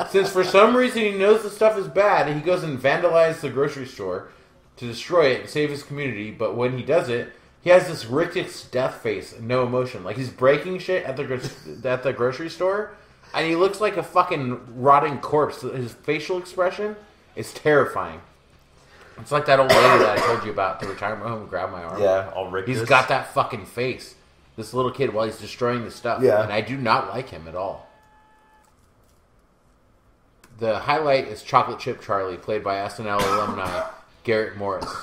Since for some reason he knows the stuff is bad, he goes and vandalizes the grocery store to destroy it and save his community, but when he does it, he has this Rick's death face and no emotion. Like he's breaking shit at the grocery store, and he looks like a fucking rotting corpse. His facial expression is terrifying. It's like that old lady that I told you about, the retirement home, grabbed my arm. Yeah, all Rick. He's got that fucking face. This little kid while he's destroying the stuff. Yeah. And I do not like him at all. The highlight is Chocolate Chip Charlie, played by SNL alumni Garrett Morris,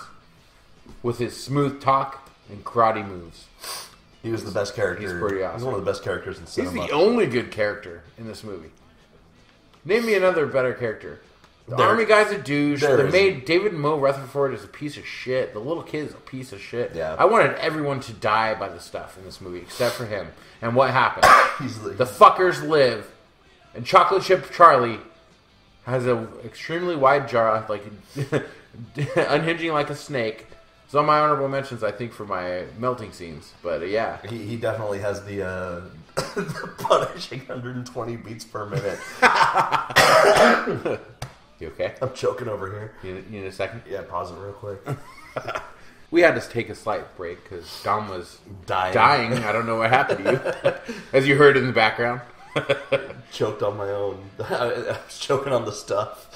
with his smooth talk and karate moves. He was the best character. He's pretty awesome. He's one of the best characters in cinema. He's the only good character in this movie. Name me another better character. The army guy's a douche. David Mo Rutherford is a piece of shit. The little kid is a piece of shit. Yeah. I wanted everyone to die by the stuff in this movie, except for him. And what happened? The fuckers live. And Chocolate Chip Charlie has an extremely wide jaw, like unhinging like a snake. It's on my honorable mentions, I think, for my melting scenes. But yeah. He definitely has the punishing 120 beats per minute. You okay? I'm choking over here. You need a second? Yeah, pause it real quick. We had to take a slight break because Dom was Dying. I don't know what happened to you. As you heard in the background. Choked on my own. I was choking on the stuff.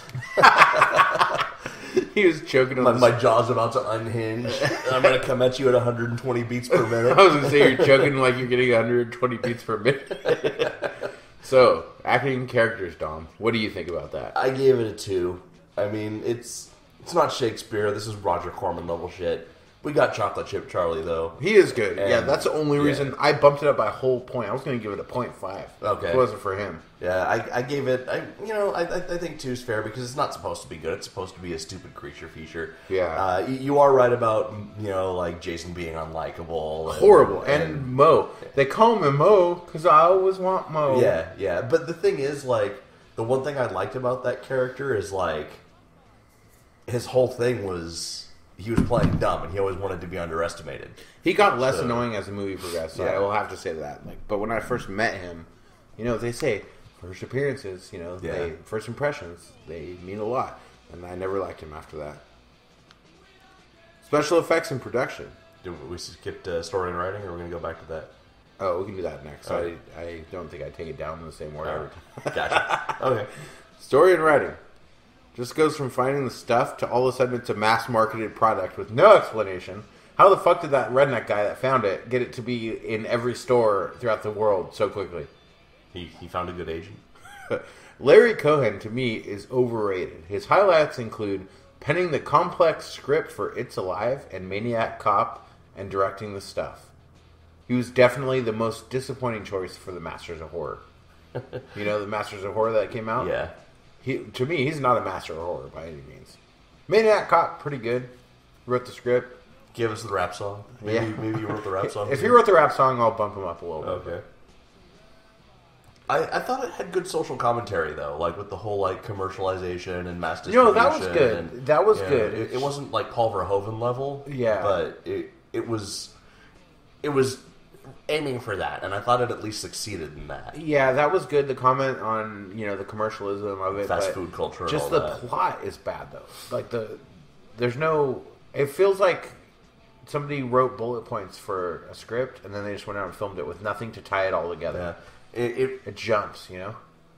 He was choking on my jaw's about to unhinge. I'm going to come at you at 120 beats per minute. I was going to say you're choking like you're getting 120 beats per minute. So, acting characters, Dom. What do you think about that? I gave it a 2. I mean, it's not Shakespeare. This is Roger Corman level shit. We got Chocolate Chip Charlie, though. He is good. And, yeah, that's the only reason I bumped it up by a whole point. I was going to give it a 0.5. Okay. If it wasn't for him. Yeah, I gave it... I think 2 is fair because it's not supposed to be good. It's supposed to be a stupid creature feature. Yeah. You are right about, like Jason being unlikable. Horrible. And Mo. They call him Mo because I always want Mo. Yeah. But the thing is, like, the one thing I liked about that character is, like, his whole thing was... He was playing dumb, and he always wanted to be underestimated. He got less annoying as the movie progressed, so yeah. I will have to say that. Like, but when I first met him, they say first appearances, first impressions, they mean a lot. And I never liked him after that. Special effects and production. Did we skip story and writing, or are we going to go back to that? Oh, we can do that next. Right. I don't think I take it down in the same order. Gotcha. Okay. Story and writing. Just goes from finding the stuff to all of a sudden it's a mass-marketed product with no explanation. How the fuck did that redneck guy that found it get it to be in every store throughout the world so quickly? He found a good agent. Larry Cohen, to me, is overrated. His highlights include penning the complex script for It's Alive and Maniac Cop and directing the stuff. He was definitely the most disappointing choice for the Masters of Horror. The Masters of Horror that came out? Yeah. To me, he's not a master of horror by any means. Maniac Cop, pretty good. Wrote the script. Give us the rap song. Maybe you wrote the rap song. If he wrote the rap song, I'll bump him up a little bit. Okay. I thought it had good social commentary, though, like with the whole like commercialization and mass distribution. That was good. That was good. It wasn't like Paul Verhoeven level. Yeah. But it was aiming for that, and I thought it at least succeeded in that. Yeah, that was good. The comment on the commercialism of it, fast food culture, and just all the that. plot is bad though. Like there's no. It feels like somebody wrote bullet points for a script, and then they just went out and filmed it with nothing to tie it all together. Yeah. It jumps,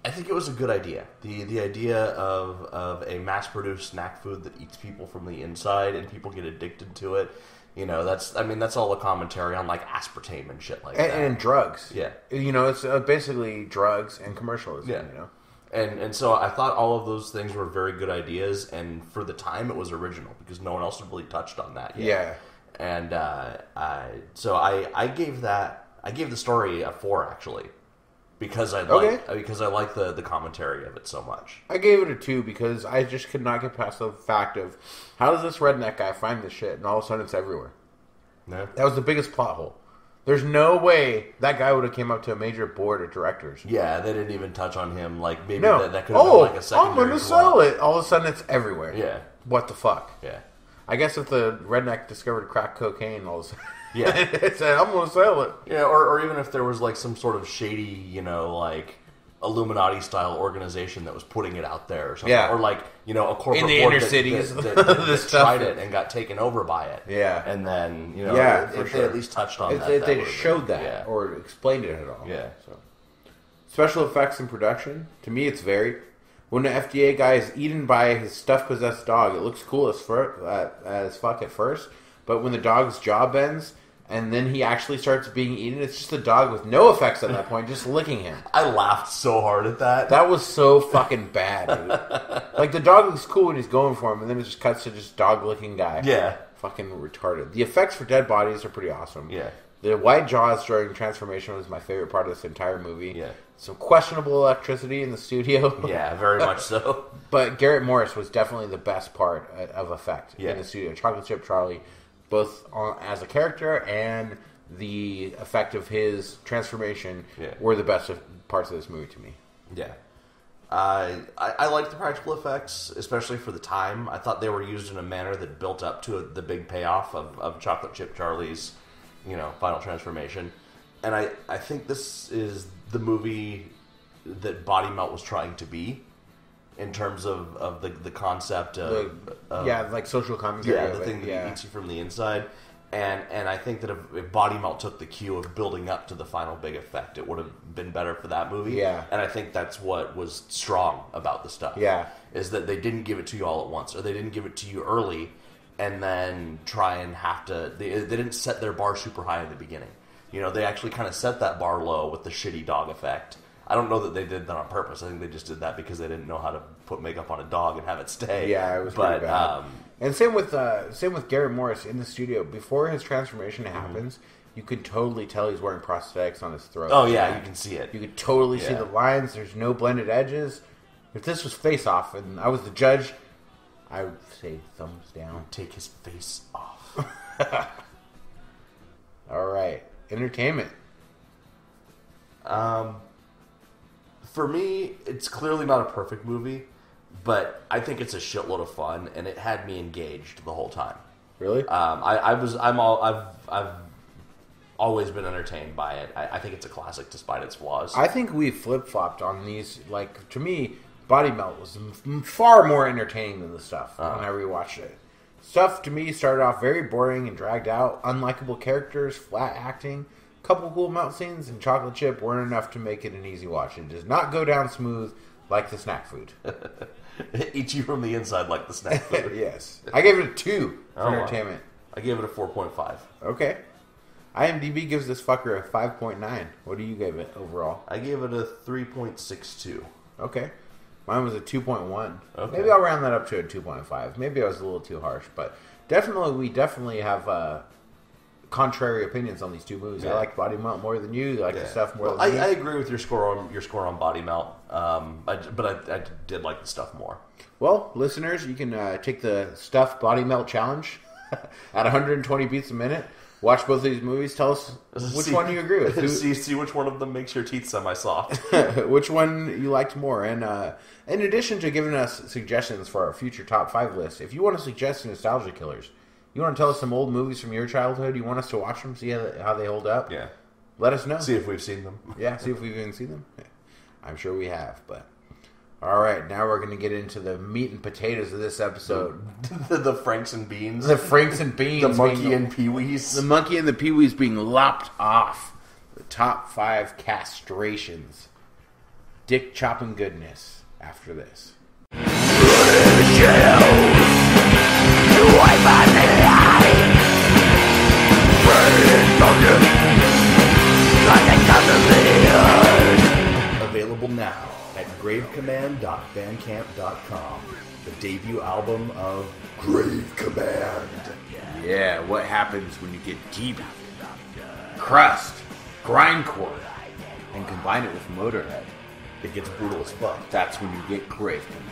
I think it was a good idea. The idea of a mass-produced snack food that eats people from the inside and people get addicted to it. That's all a commentary on like aspartame and shit like that. And drugs. Yeah. It's basically drugs and commercialism, And so I thought all of those things were very good ideas, and for the time it was original because no one else had really touched on that yet. Yeah. And so I gave the story a 4 actually. Because I like the commentary of it so much. I gave it a 2 because I just could not get past the fact of how does this redneck guy find this shit and all of a sudden it's everywhere. No. That was the biggest plot hole. There's no way that guy would have came up to a major board of directors. Yeah, they didn't even touch on him. Like maybe no. that could have been like a secondary. I'm going to sell it. All of a sudden it's everywhere. Yeah. What the fuck? Yeah. I guess if the redneck discovered crack cocaine, all of a sudden. Yeah. It said, I'm going to sell it. Yeah, or even if there was like some sort of shady, like Illuminati-style organization that was putting it out there or something. Yeah. Or like, a corporate in the board inner cities that tried it and got taken over by it. Yeah. And then, if they at least touched on that. If they showed that or explained it at all. Yeah. So. Special effects and production, to me it's varied. When the FDA guy is eaten by his stuff-possessed dog, it looks cool as fuck at first. But when the dog's jaw bends, and then he actually starts being eaten, it's just a dog with no effects at that point, just licking him. I laughed so hard at that. That was so fucking bad, dude. Like, the dog looks cool when he's going for him, and then it just cuts to just dog-licking guy. Yeah. Fucking retarded. The effects for dead bodies are pretty awesome. Yeah. The white jaws during transformation was my favorite part of this entire movie. Yeah. Some questionable electricity in the studio. Yeah, very much so. But Garrett Morris was definitely the best part of effect in the studio. Chocolate Chip Charlie, both as a character and the effect of his transformation were the best parts of this movie to me. Yeah. I liked the practical effects, especially for the time. I thought they were used in a manner that built up to the big payoff of Chocolate Chip Charlie's, final transformation. And I think this is the movie that Body Melt was trying to be, in terms of the concept of like social commentary. Yeah, the thing that eats you from the inside. And I think that if Body Melt took the cue of building up to the final big effect, it would have been better for that movie. Yeah. And I think that's what was strong about the stuff. Yeah. Is that they didn't give it to you all at once, or they didn't give it to you early, and then try and have to... They didn't set their bar super high in the beginning. They actually kind of set that bar low with the shitty dog effect. I don't know that they did that on purpose. I think they just did that because they didn't know how to put makeup on a dog and have it stay. Yeah, it was pretty bad. And same with Gary Morris in the studio. Before his transformation happens, you can totally tell he's wearing prosthetics on his throat. Oh yeah, you can see it. You can totally see the lines. There's no blended edges. If this was Face Off and I was the judge, I would say thumbs down. Take his face off. All right, entertainment. For me, it's clearly not a perfect movie, but I think it's a shitload of fun, and it had me engaged the whole time. Really? I've always been entertained by it. I think it's a classic despite its flaws. I think we flip-flopped on these. Like, to me, Body Melt was far more entertaining than the stuff when I rewatched it. Stuff, to me, started off very boring and dragged out. Unlikable characters, flat acting. Couple cool melt scenes, and Chocolate Chip weren't enough to make it an easy watch. It does not go down smooth like the snack food. It eats you from the inside like the snack food. Yes. I gave it a 2 for entertainment. Wow. I gave it a 4.5. Okay. IMDb gives this fucker a 5.9. What do you give it overall? I gave it a 3.62. Okay. Mine was a 2.1. Okay. Maybe I'll round that up to a 2.5. Maybe I was a little too harsh, but we definitely have contrary opinions on these two movies. Yeah. I like Body Melt more than you. You like the stuff more than me. I agree with your score on Body Melt, but I did like the stuff more. Well, listeners, you can take the Stuff Body Melt challenge at 120 beats a minute. Watch both of these movies. Tell us which one you agree with. See which one of them makes your teeth semi-soft. Which one you liked more. And in addition to giving us suggestions for our future top 5 list, if you want to suggest nostalgia killers, you want to tell us some old movies from your childhood, you want us to watch them, see how they hold up? Yeah. Let us know. See if we've seen them. Yeah, see if we've even seen them. Yeah. I'm sure we have, but... All right, now we're going to get into the meat and potatoes of this episode. The Franks and Beans. The Franks and Beans. The Monkey and Pee-wees. The Monkey and the Pee-wees being lopped off. The top 5 castrations. Dick chopping goodness after this. Available now at gravecommand.bandcamp.com. The debut album of Grave Command. Yeah, what happens when you get deep, crust, grindcore, and combine it with Motorhead? It gets brutal as fuck. That's when you get Grave Command.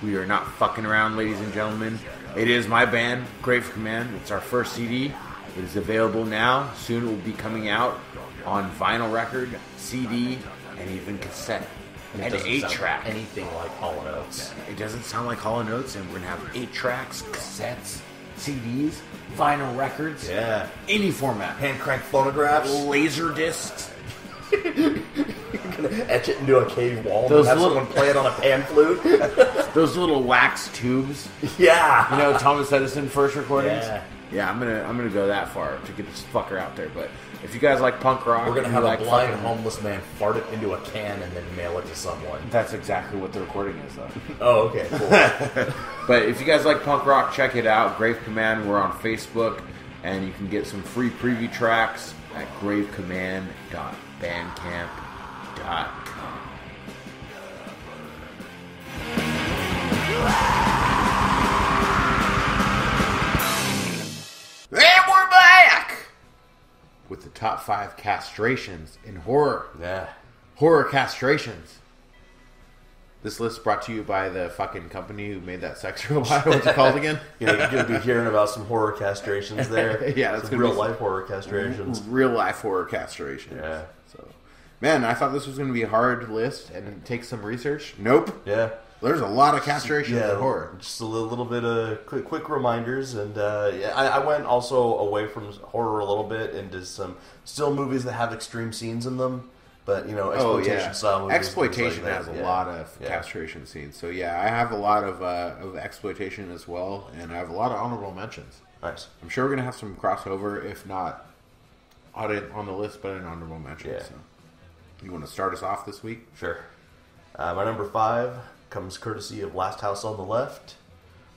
We are not fucking around, ladies and gentlemen. It is my band, Grave Command. It's our first CD. It is available now. Soon it will be coming out on vinyl record, CD, and even cassette. And 8-track. Anything like Hall & Oates. It doesn't sound like Hall & Oates, and we're going to have 8-tracks, cassettes, CDs, vinyl records. Yeah. Any format. Hand-cranked phonographs. Laser discs. You're going to etch it into a cave wall Those and have little... someone play it on a pan flute. Those little wax tubes. Yeah. You know, Thomas Edison first recordings? Yeah. I'm gonna go that far to get this fucker out there, but if you guys like punk rock... We're going to have like a blind homeless man fart it into a can and then mail it to someone. That's exactly what the recording is, though. Oh, okay, cool. But if you guys like punk rock, check it out. Grave Command, we're on Facebook, and you can get some free preview tracks at gravecommand.bandcamp.com. And we're back with the top 5 castrations in horror. Yeah. Horror castrations. This list brought to you by the fucking company who made that sex robot. What's it called again? You're going to be hearing about some horror castrations there. Yeah, that's some gonna real be life horror castrations. Real life horror castration. Yeah. So Man, I thought this was going to be a hard list and take some research. Nope. Yeah. There's a lot of castration in horror. Just a little bit of quick reminders. And I went also away from horror a little bit into some still movies that have extreme scenes in them. But, exploitation style movies. Exploitation like has a lot of castration scenes. So, yeah, I have a lot of exploitation as well. And I have a lot of honorable mentions. Nice. I'm sure we're going to have some crossover, if not on the list, but an honorable mention. Yeah. So. You want to start us off this week? Sure. My number 5 comes courtesy of Last House on the Left,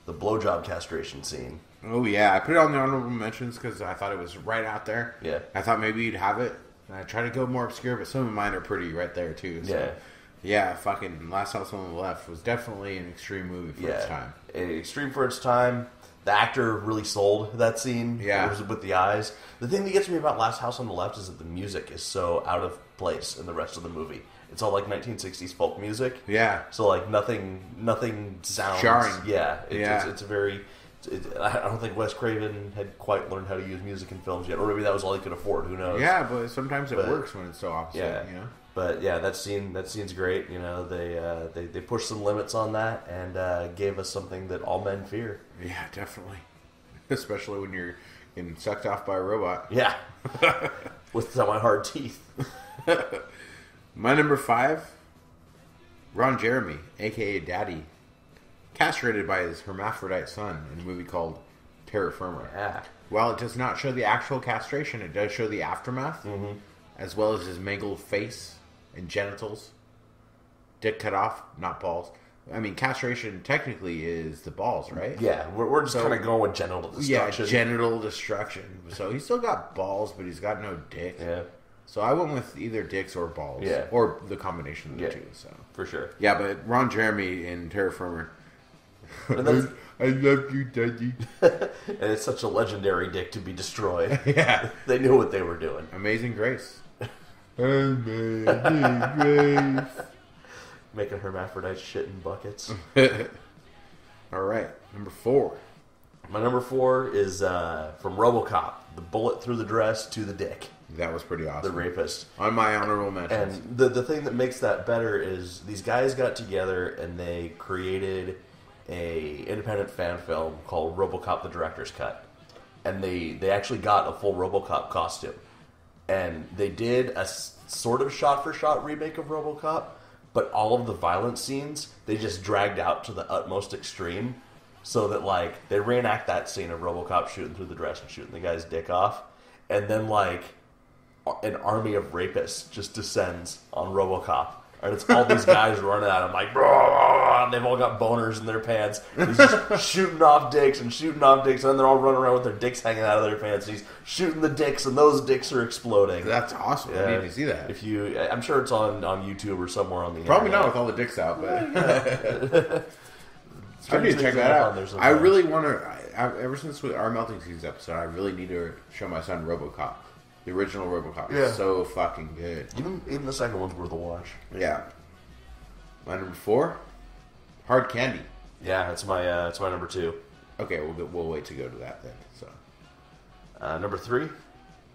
the blowjob castration scene. Oh, yeah. I put it on the honorable mentions because I thought it was right out there. Yeah. I thought maybe you'd have it. And I try to go more obscure, but some of mine are pretty right there, too. So. Yeah. Yeah, fucking Last House on the Left was definitely an extreme movie for its time. Extreme for its time. The actor really sold that scene. Yeah. It was with the eyes. The thing that gets me about Last House on the Left is that the music is so out of place in the rest of the movie. It's all like 1960s folk music. Yeah. So like nothing sounds jarring. Yeah. It's a very. I don't think Wes Craven had quite learned how to use music in films yet, or maybe that was all he could afford. Who knows? Yeah, but sometimes it works when it's so opposite. Yeah. You know. But yeah, that scene's great. They pushed some limits on that and gave us something that all men fear. Yeah, definitely. Especially when you're getting sucked off by a robot. Yeah. With semi-hard teeth. My number 5, Ron Jeremy, a.k.a. Daddy, castrated by his hermaphrodite son in a movie called Terra Firma. Yeah. While it does not show the actual castration, it does show the aftermath, as well as his mangled face and genitals. Dick cut off, not balls. I mean, castration technically is the balls, right? Yeah, we're just kind of going with genital destruction. Yeah, genital destruction. So he's still got balls, but he's got no dick. Yeah. So I went with either dicks or balls. Yeah. Or the combination of the two. So for sure. Yeah, but Ron Jeremy in Terra Firma. I love you, Daddy. And it's such a legendary dick to be destroyed. Yeah. They knew what they were doing. Amazing Grace. Amazing Grace. Making hermaphrodites shit in buckets. All right, number 4. My number 4 is from RoboCop. The bullet through the dress to the dick. That was pretty awesome. The rapist. On my honorable mentions. And the thing that makes that better is these guys got together and they created a independent fan film called RoboCop: The Director's Cut. And they actually got a full RoboCop costume. And they did a sort of shot-for-shot remake of RoboCop, but all of the violent scenes, they just dragged out to the utmost extreme. So that, like, they reenact that scene of RoboCop shooting through the dress and shooting the guy's dick off. And then, like, an army of rapists just descends on RoboCop. And it's all these guys running at him like, and they've all got boners in their pants. And he's just shooting off dicks, and then they're all running around with their dicks hanging out of their pants. And he's shooting the dicks, and those dicks are exploding. That's awesome. Yeah. I need to see that. I'm sure it's on YouTube or somewhere on the Probably internet. not with all the dicks out, but... I need to check that out. I sometimes. really want to... Ever since our Melting Seas episode, I really need to show my son RoboCop. The original RoboCop. Yeah. It's so fucking good. Even the second one's worth a watch. Yeah. My number 4, Hard Candy. Yeah, it's my number 2. Okay, we'll wait to go to that then. So, Number 3.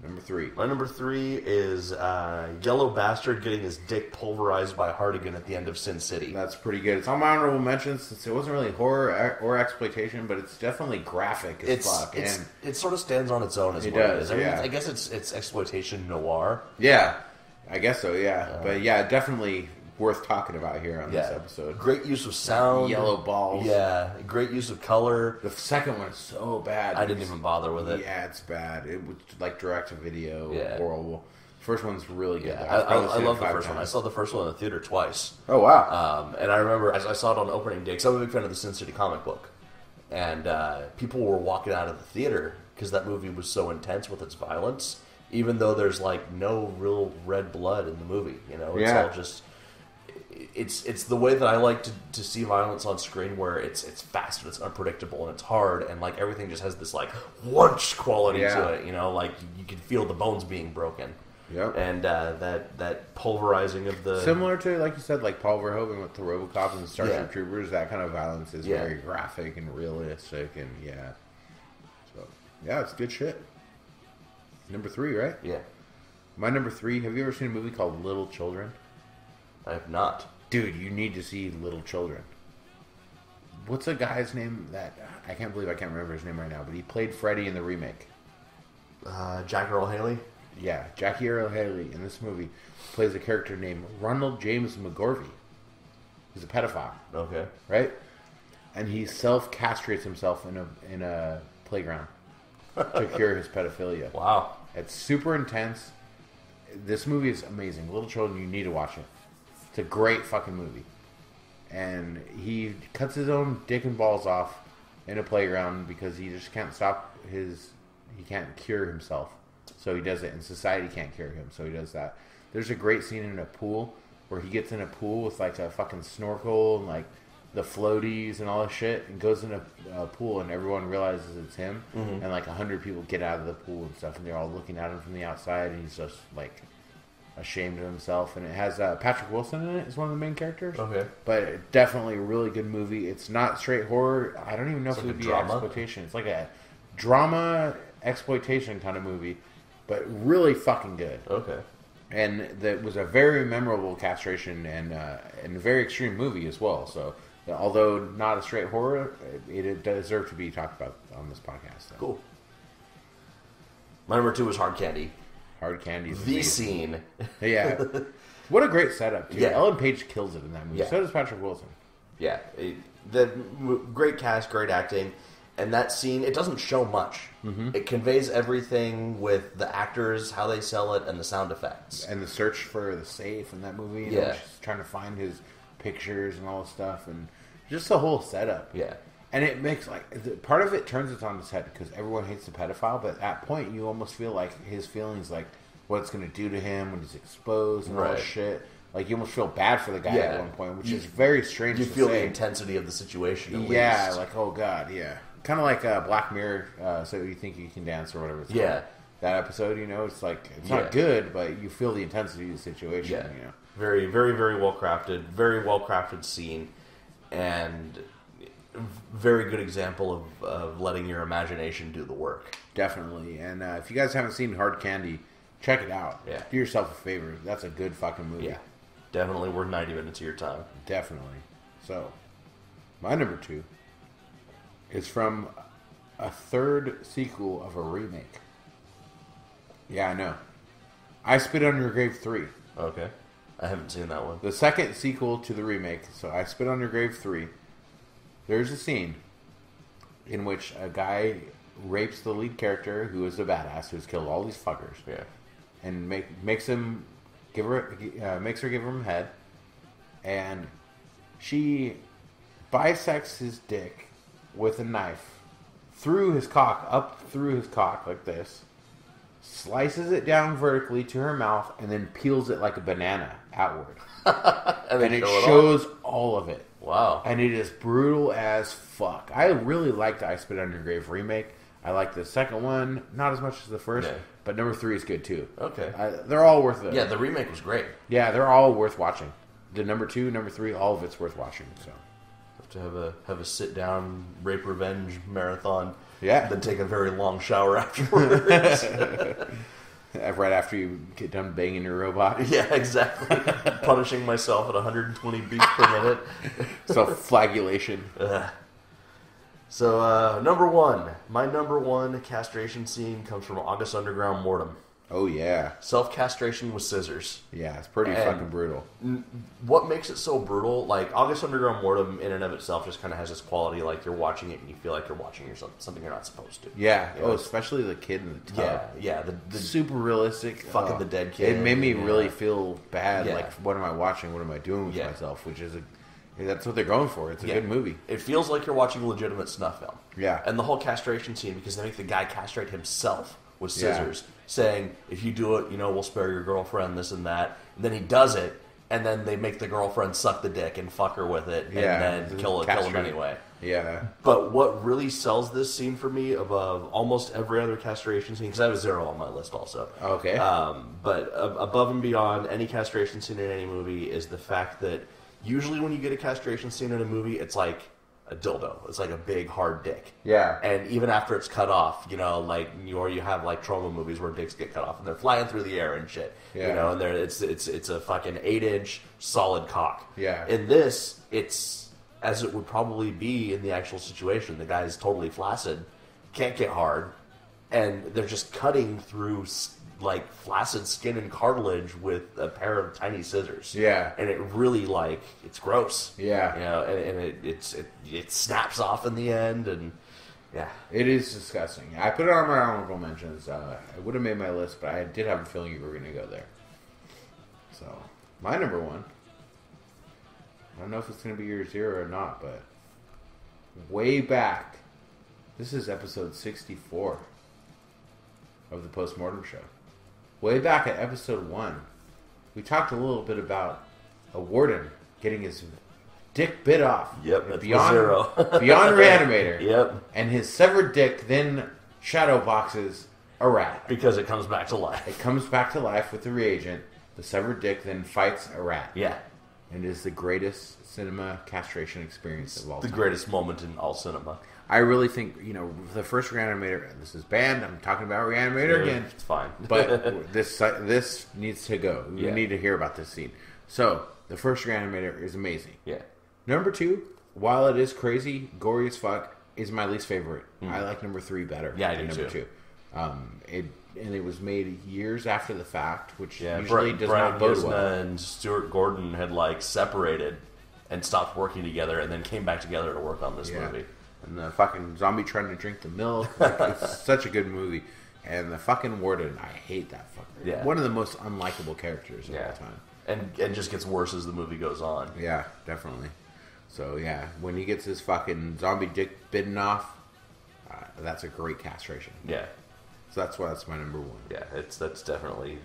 number 3. My number 3 is Yellow Bastard getting his dick pulverized by Hardigan at the end of Sin City. That's pretty good. It's on my honorable mentions since it wasn't really horror or exploitation, but it's definitely graphic as fuck. It sort of stands on its own as It what it does, is. I mean, yeah. I guess it's exploitation noir. Yeah, I guess so, yeah. But yeah, definitely worth talking about here on this episode. Great use of sound. Yellow balls. Yeah, great use of color. The second one is so bad. I didn't even bother with it. Yeah, it's bad. It was like direct to video, Yeah. horrible. First one's really good. Yeah, though. I love the first one. I saw the first one in the theater twice. Oh wow! And I remember as I saw it on opening day, because I'm a big fan of the Sin City comic book, and people were walking out of the theater because that movie was so intense with its violence. Even though there's like no real red blood in the movie, it's all just. It's the way that I like to see violence on screen, where it's fast and it's unpredictable and it's hard and like everything just has this like whoosh quality to it. Like you can feel the bones being broken. Yep. And that pulverizing of the similar to, like you said, like Paul Verhoeven with the RoboCop and the Starship Troopers. That kind of violence is very graphic and realistic, and so it's good shit. Number 3, right? Yeah. My number 3, have you ever seen a movie called Little Children? I have not. Dude, you need to see Little Children. What's the guy's name that... I can't believe I can't remember his name right now, but he played Freddy in the remake. Jack Earl Haley? Yeah, Jackie Earle Haley in this movie plays a character named Ronald James McGorvey. He's a pedophile. Okay. Right? And he self-castrates himself in a playground to cure his pedophilia. Wow. It's super intense. This movie is amazing. Little Children, you need to watch it. It's a great fucking movie. And he cuts his own dick and balls off in a playground because he just can't stop he can't cure himself. So he does it, and society can't cure him, so he does that. There's a great scene in a pool where he gets in a pool with like a fucking snorkel and like the floaties and all this shit, and goes in a pool, and everyone realizes it's him, and like 100 people get out of the pool and stuff, and they're all looking at him from the outside, and he's just like ashamed of himself. And it has Patrick Wilson in it as one of the main characters. Okay. But definitely a really good movie. It's not straight horror. I don't even know if it would be exploitation. It's like a drama exploitation kind of movie, but really fucking good. Okay. And that was a very memorable castration and a very extreme movie as well. So, although not a straight horror, it deserved to be talked about on this podcast. So. Cool. My number 2 was Hard Candy. Hard Candy. The scene. Yeah. What a great setup, too. Yeah. Ellen Page kills it in that movie. Yeah. So does Patrick Wilson. Yeah. Great cast, great acting. And that scene, it doesn't show much. Mm-hmm. It conveys everything with the actors, how they sell it, and the sound effects. And the search for the safe in that movie. You know, she's trying to find his pictures and all this stuff. And just the whole setup. Yeah. And it makes, like, part of it turns it on its head because everyone hates the pedophile. But at that point, you almost feel like his feelings, like, what it's going to do to him when he's exposed and all this shit. Like, you almost feel bad for the guy at one point, which is very strange to say. You feel the intensity of the situation, at least. Like, oh, God, yeah. Kind of like Black Mirror, So You Think You Can Dance or whatever it's called. That episode, you know, it's like, it's not good, but you feel the intensity of the situation, you know. Very, very, very well crafted. Very well crafted scene. And very good example of letting your imagination do the work. Definitely. And if you guys haven't seen Hard Candy, check it out. Yeah. Do yourself a favor. That's a good fucking movie. Yeah. Definitely worth 90 minutes of your time. Definitely. So, my number 2 is from a third sequel of a remake. Yeah, I know. I Spit on Your Grave 3. Okay. I haven't seen that one. The second sequel to the remake, so I Spit on Your Grave 3, there's a scene in which a guy rapes the lead character, who is a badass, who's killed all these fuckers. Yeah. And makes her give him head, and she bisects his dick with a knife up through his cock like this, slices it down vertically to her mouth, and then peels it like a banana outward. and it shows all of it. Wow. And it is brutal as fuck. I really liked I Spit on Your Grave remake. I like the second one, not as much as the first, but number 3 is good too. Okay. They're all worth it. Yeah, the remake was great. Yeah, they're all worth watching. The number 2, number 3, all of it's worth watching. So have to have a sit down rape revenge marathon. Yeah. Then take a very long shower afterwards. Right after you get done banging your robot. Yeah, exactly. Punishing myself at 120 beats per minute. Self-flagellation. So, number 1. My number 1 castration scene comes from August Underground Mortem. Oh, yeah. Self-castration with scissors. Yeah, it's pretty fucking brutal. What makes it so brutal, like, August Underground Mortem in and of itself just kind of has this quality, like, you're watching it and you feel like you're watching something you're not supposed to. Yeah. You know? Especially the kid in the tub. Yeah. The super realistic. Fucking the dead kid. It made me really feel bad. Yeah. Like, what am I watching? What am I doing with myself? Which is that's what they're going for. It's a good movie. It feels like you're watching a legitimate snuff film. Yeah. And the whole castration scene, because they make the guy castrate himself with scissors, saying, if you do it, we'll spare your girlfriend, this and that. And then he does it, and then they make the girlfriend suck the dick and fuck her with it, and then kill him anyway. Yeah. But what really sells this scene for me above almost every other castration scene, because I have a 0 on my list also. Okay. But above and beyond any castration scene in any movie is the fact that usually when you get a castration scene in a movie, it's like a dildo. It's like a big hard dick. Yeah. And even after it's cut off, you know, like or you have like trauma movies where dicks get cut off and they're flying through the air and shit. Yeah. You know, and it's a fucking 8-inch solid cock. Yeah. In this, it's as it would probably be in the actual situation. The guy's totally flaccid, can't get hard, and they're just cutting through like flaccid skin and cartilage with a pair of tiny scissors. Yeah. And it really it's gross. Yeah. You know, and it snaps off in the end, and yeah. It is disgusting. I put it on my honorable mentions. I would have made my list, but I did have a feeling you were going to go there. So, my number one. I don't know if it's going to be your 0 or not, but way back, this is episode 64 of the Post Mortem Show. Way back at episode 1, we talked a little bit about a warden getting his dick bit off. Yep, that's beyond 0. beyond Reanimator. Yep. And his severed dick then shadow boxes a rat. Because it comes back to life. It comes back to life with the reagent. The severed dick then fights a rat. Yeah. And it is the greatest cinema castration experience of all The time. greatest moment in all cinema. I really think, the first Reanimator, this is banned, I'm talking about Reanimator again. It's fine. But this needs to go. We need to hear about this scene. So, the first Reanimator is amazing. Yeah. Number 2, while it is crazy, gory as fuck, is my least favorite. I like number 3 better Yeah, I than do number too. 2. It was made years after the fact, which Yeah, usually does Brian not bode Gisna well. and Stuart Gordon had separated and stopped working together, and then came back together to work on this movie. And the fucking zombie trying to drink the milk. It's such a good movie. And the fucking warden, I hate that fucker. Yeah. One of the most unlikable characters of all time. And just gets worse as the movie goes on. Yeah, definitely. So, yeah, when he gets his fucking zombie dick bitten off, that's a great castration. Yeah. So that's why that's my number 1. Yeah, that's definitely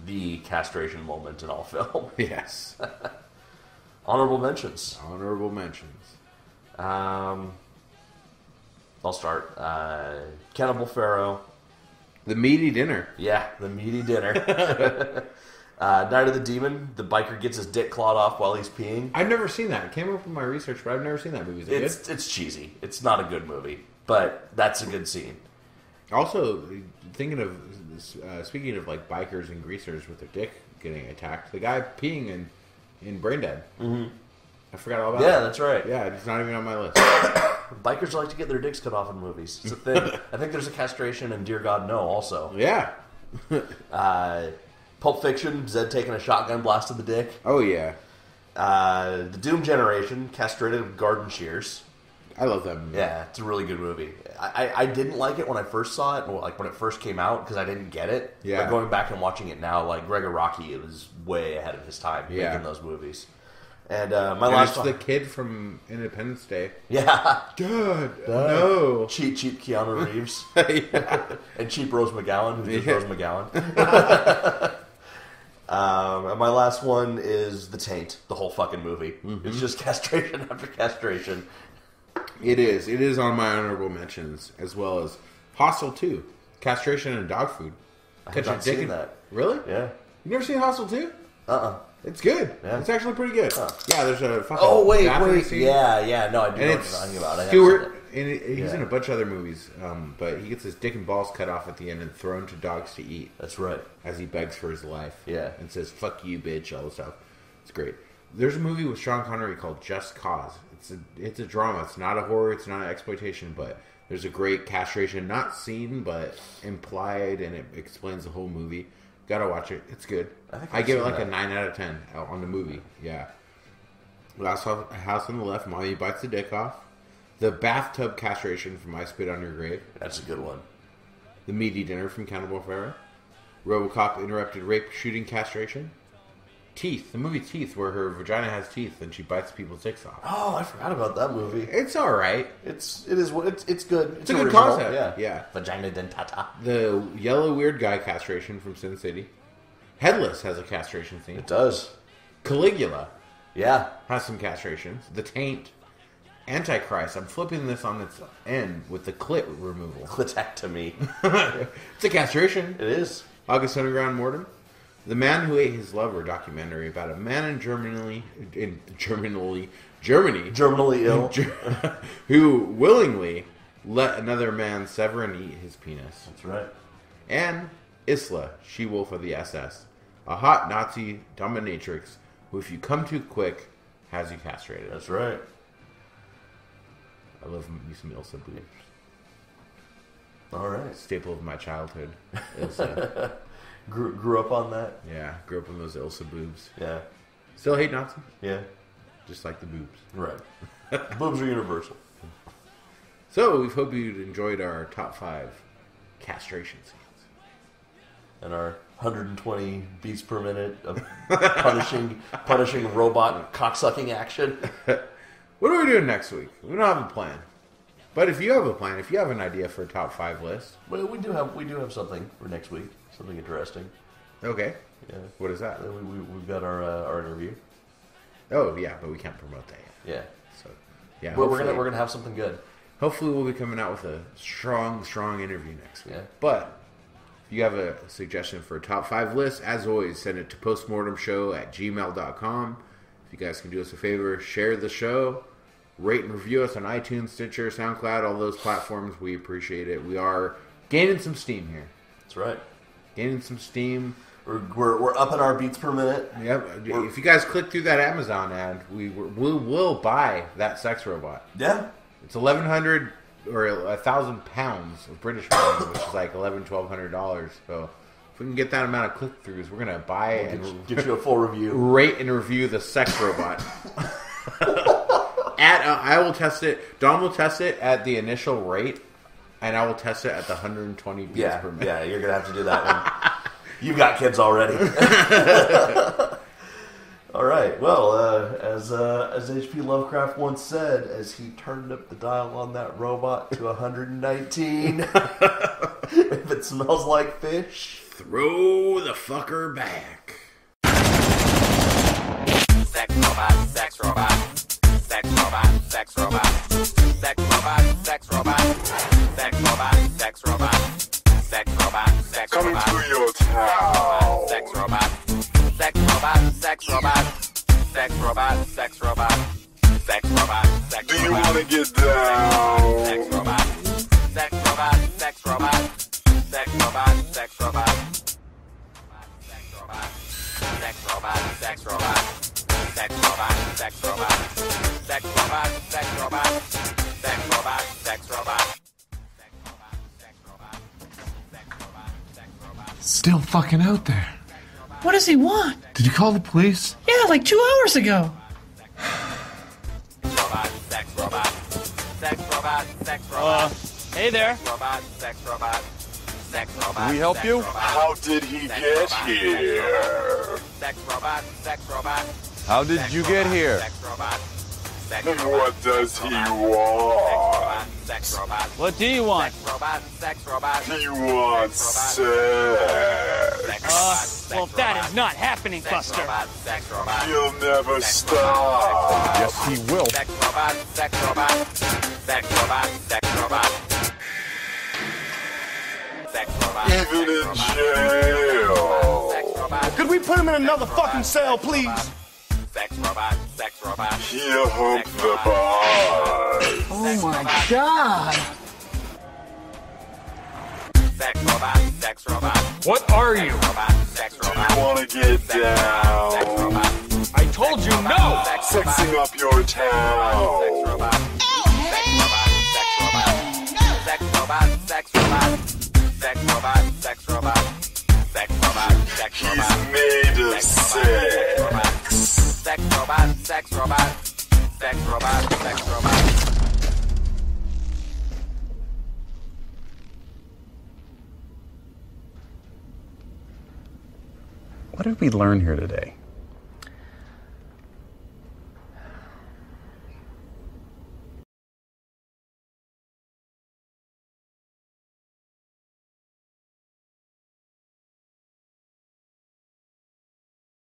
the castration moment in all film. Yes. Honorable mentions. Honorable mentions. I'll start. Cannibal Pharaoh. The meaty dinner. Yeah, the meaty dinner. Night of the Demon. The biker gets his dick clawed off while he's peeing. I've never seen that. It came up in my research, but I've never seen that movie. Is it good? It's cheesy. It's not a good movie, but that's a good scene. Also, thinking of speaking of like bikers and greasers with their dick getting attacked, the guy peeing in Brain Dead. Mm-hmm. I forgot all about Yeah, that. that's right. Yeah, it's not even on my list. Bikers like to get their dicks cut off in movies. It's a thing. I think there's a castration in Dear God No also. Yeah. Pulp Fiction, Zed taking a shotgun blast to the dick. Oh, yeah. The Doom Generation, castrated with garden shears. I love that movie. Yeah, it's a really good movie. I didn't like it when I first saw it, like when it first came out, because I didn't get it. Yeah. But going back and watching it now, like Gregor Rocky, it was way ahead of his time making those movies. And last it's the kid from Independence Day. Yeah. Dad, no. Cheap Keanu Reeves. Yeah. And cheap Rose McGowan, who's Rose McGowan. And my last one is The Taint, the whole fucking movie. Mm-hmm. It's just castration after castration. It is. It is on my honorable mentions, as well as Hostel 2, castration and dog food. I have not seen that. Really? Yeah. You never seen Hostel 2? Uh-uh. It's good. Yeah. It's actually pretty good. Huh. Yeah, there's a fucking wait. scene. Yeah. No, I do And know what it's you're talking about. Stewart, and he's in a bunch of other movies, but he gets his dick and balls cut off at the end and thrown to dogs to eat. That's right. As he begs for his life. Yeah. And says, fuck you, bitch, all this stuff. It's great. There's a movie with Sean Connery called Just Cause. It's a drama. It's not a horror. It's not an exploitation, but there's a great castration, not seen, but implied, and it explains the whole movie. Gotta watch it. It's good. I give it like a 9 out of 10 on the movie. Yeah. Last House on the Left, Mommy Bites the Dick Off. The bathtub castration from I Spit on Your Grave. That's a good one. The Meaty Dinner from Cannibal Pharaoh. RoboCop interrupted rape shooting castration. Teeth. The movie Teeth, where her vagina has teeth and she bites people's dicks off. Oh, I forgot about that movie. It's all right. It's good. It's a good original. concept. Yeah. Vagina dentata. The yellow weird guy castration from Sin City. Headless has a castration scene. It does. Caligula. Yeah. Has some castrations. The Taint. Antichrist. I'm flipping this on its end with the clit removal. Clitectomy. It's a castration. It is. August Underground Mortem. The Man Who Ate His Lover documentary about a man in Germany ill, who willingly let another man sever and eat his penis. That's right. And Isla, she-wolf of the SS, a hot Nazi dominatrix who, if you come too quick, has you castrated. That's right. I love me some Ilsa boobs. All right. Staple of my childhood. Ilsa. Grew up on that? Yeah, grew up on those Ilsa boobs. Yeah. Still hate Nazis? Yeah. Just like the boobs. Right. Boobs are universal. So, we hope you enjoyed our top 5 castration scenes. And our 120 beats per minute of punishing robot cocksucking action. What are we doing next week? We don't have a plan. But if you have a plan, if you have an idea for a top 5 list. Well, we do have something for next week. Something interesting. Okay. Yeah. What is that? We've got our interview. Oh, yeah, but we can't promote that yet. Yeah. So, yeah. We're gonna have something good. Hopefully we'll be coming out with a strong interview next week. Yeah. But if you have a suggestion for a top 5 list, as always, send it to postmortemshow@gmail.com. If you guys can do us a favor, share the show, rate and review us on iTunes, Stitcher, SoundCloud, all those platforms. We appreciate it. We are gaining some steam here. That's right. Gaining some steam. We're up in our beats per minute. Yep. If you guys click through that Amazon ad, we will buy that sex robot. Yeah. It's 1,100 or 1,000 pounds of British money, which is like $1,200. So if we can get that amount of click-throughs, we're gonna buy it and get you a full review. Rate and review the sex robot. I will test it. Don will test it at the initial rate, and I will test it at the 120 beats per minute. Yeah, you're gonna have to do that one. You've got kids already. All right. Well, as H.P. Lovecraft once said, as he turned up the dial on that robot to 119, if it smells like fish, throw the fucker back. Sex robot, sex robot, sex robot, sex robot, sex robot, sex robot, sex robot, sex robot, sex robot, sex coming robot, to your town. sex robot, sex robot, sex robot, sex robot, sex robot, sex robot, sex robot. Do you want to get down? Sex robot, sex robot, sex robot, sex robot, sex robot, sex robot, sex robot, sex robot, sex robot, sex robot, sex robot, sex robot, sex robot, sex robot. Still fucking out there. What does he want? Did you call the police? Yeah, like 2 hours ago. Hey there. Can we help you? How did he get here? How did you get here? And what does he want? What do you want? He wants sex. Well, that is not happening, Buster. He'll never stop. Yes, he will. Even in jail. Could we put him in another fucking cell, please? He'll hump the bar. Oh my god. What are you? Do you want to get down? I told you no! Sexing up your town. He's made of sex. Sex robot, sex robot, sex robot, sex robot. What did we learn here today?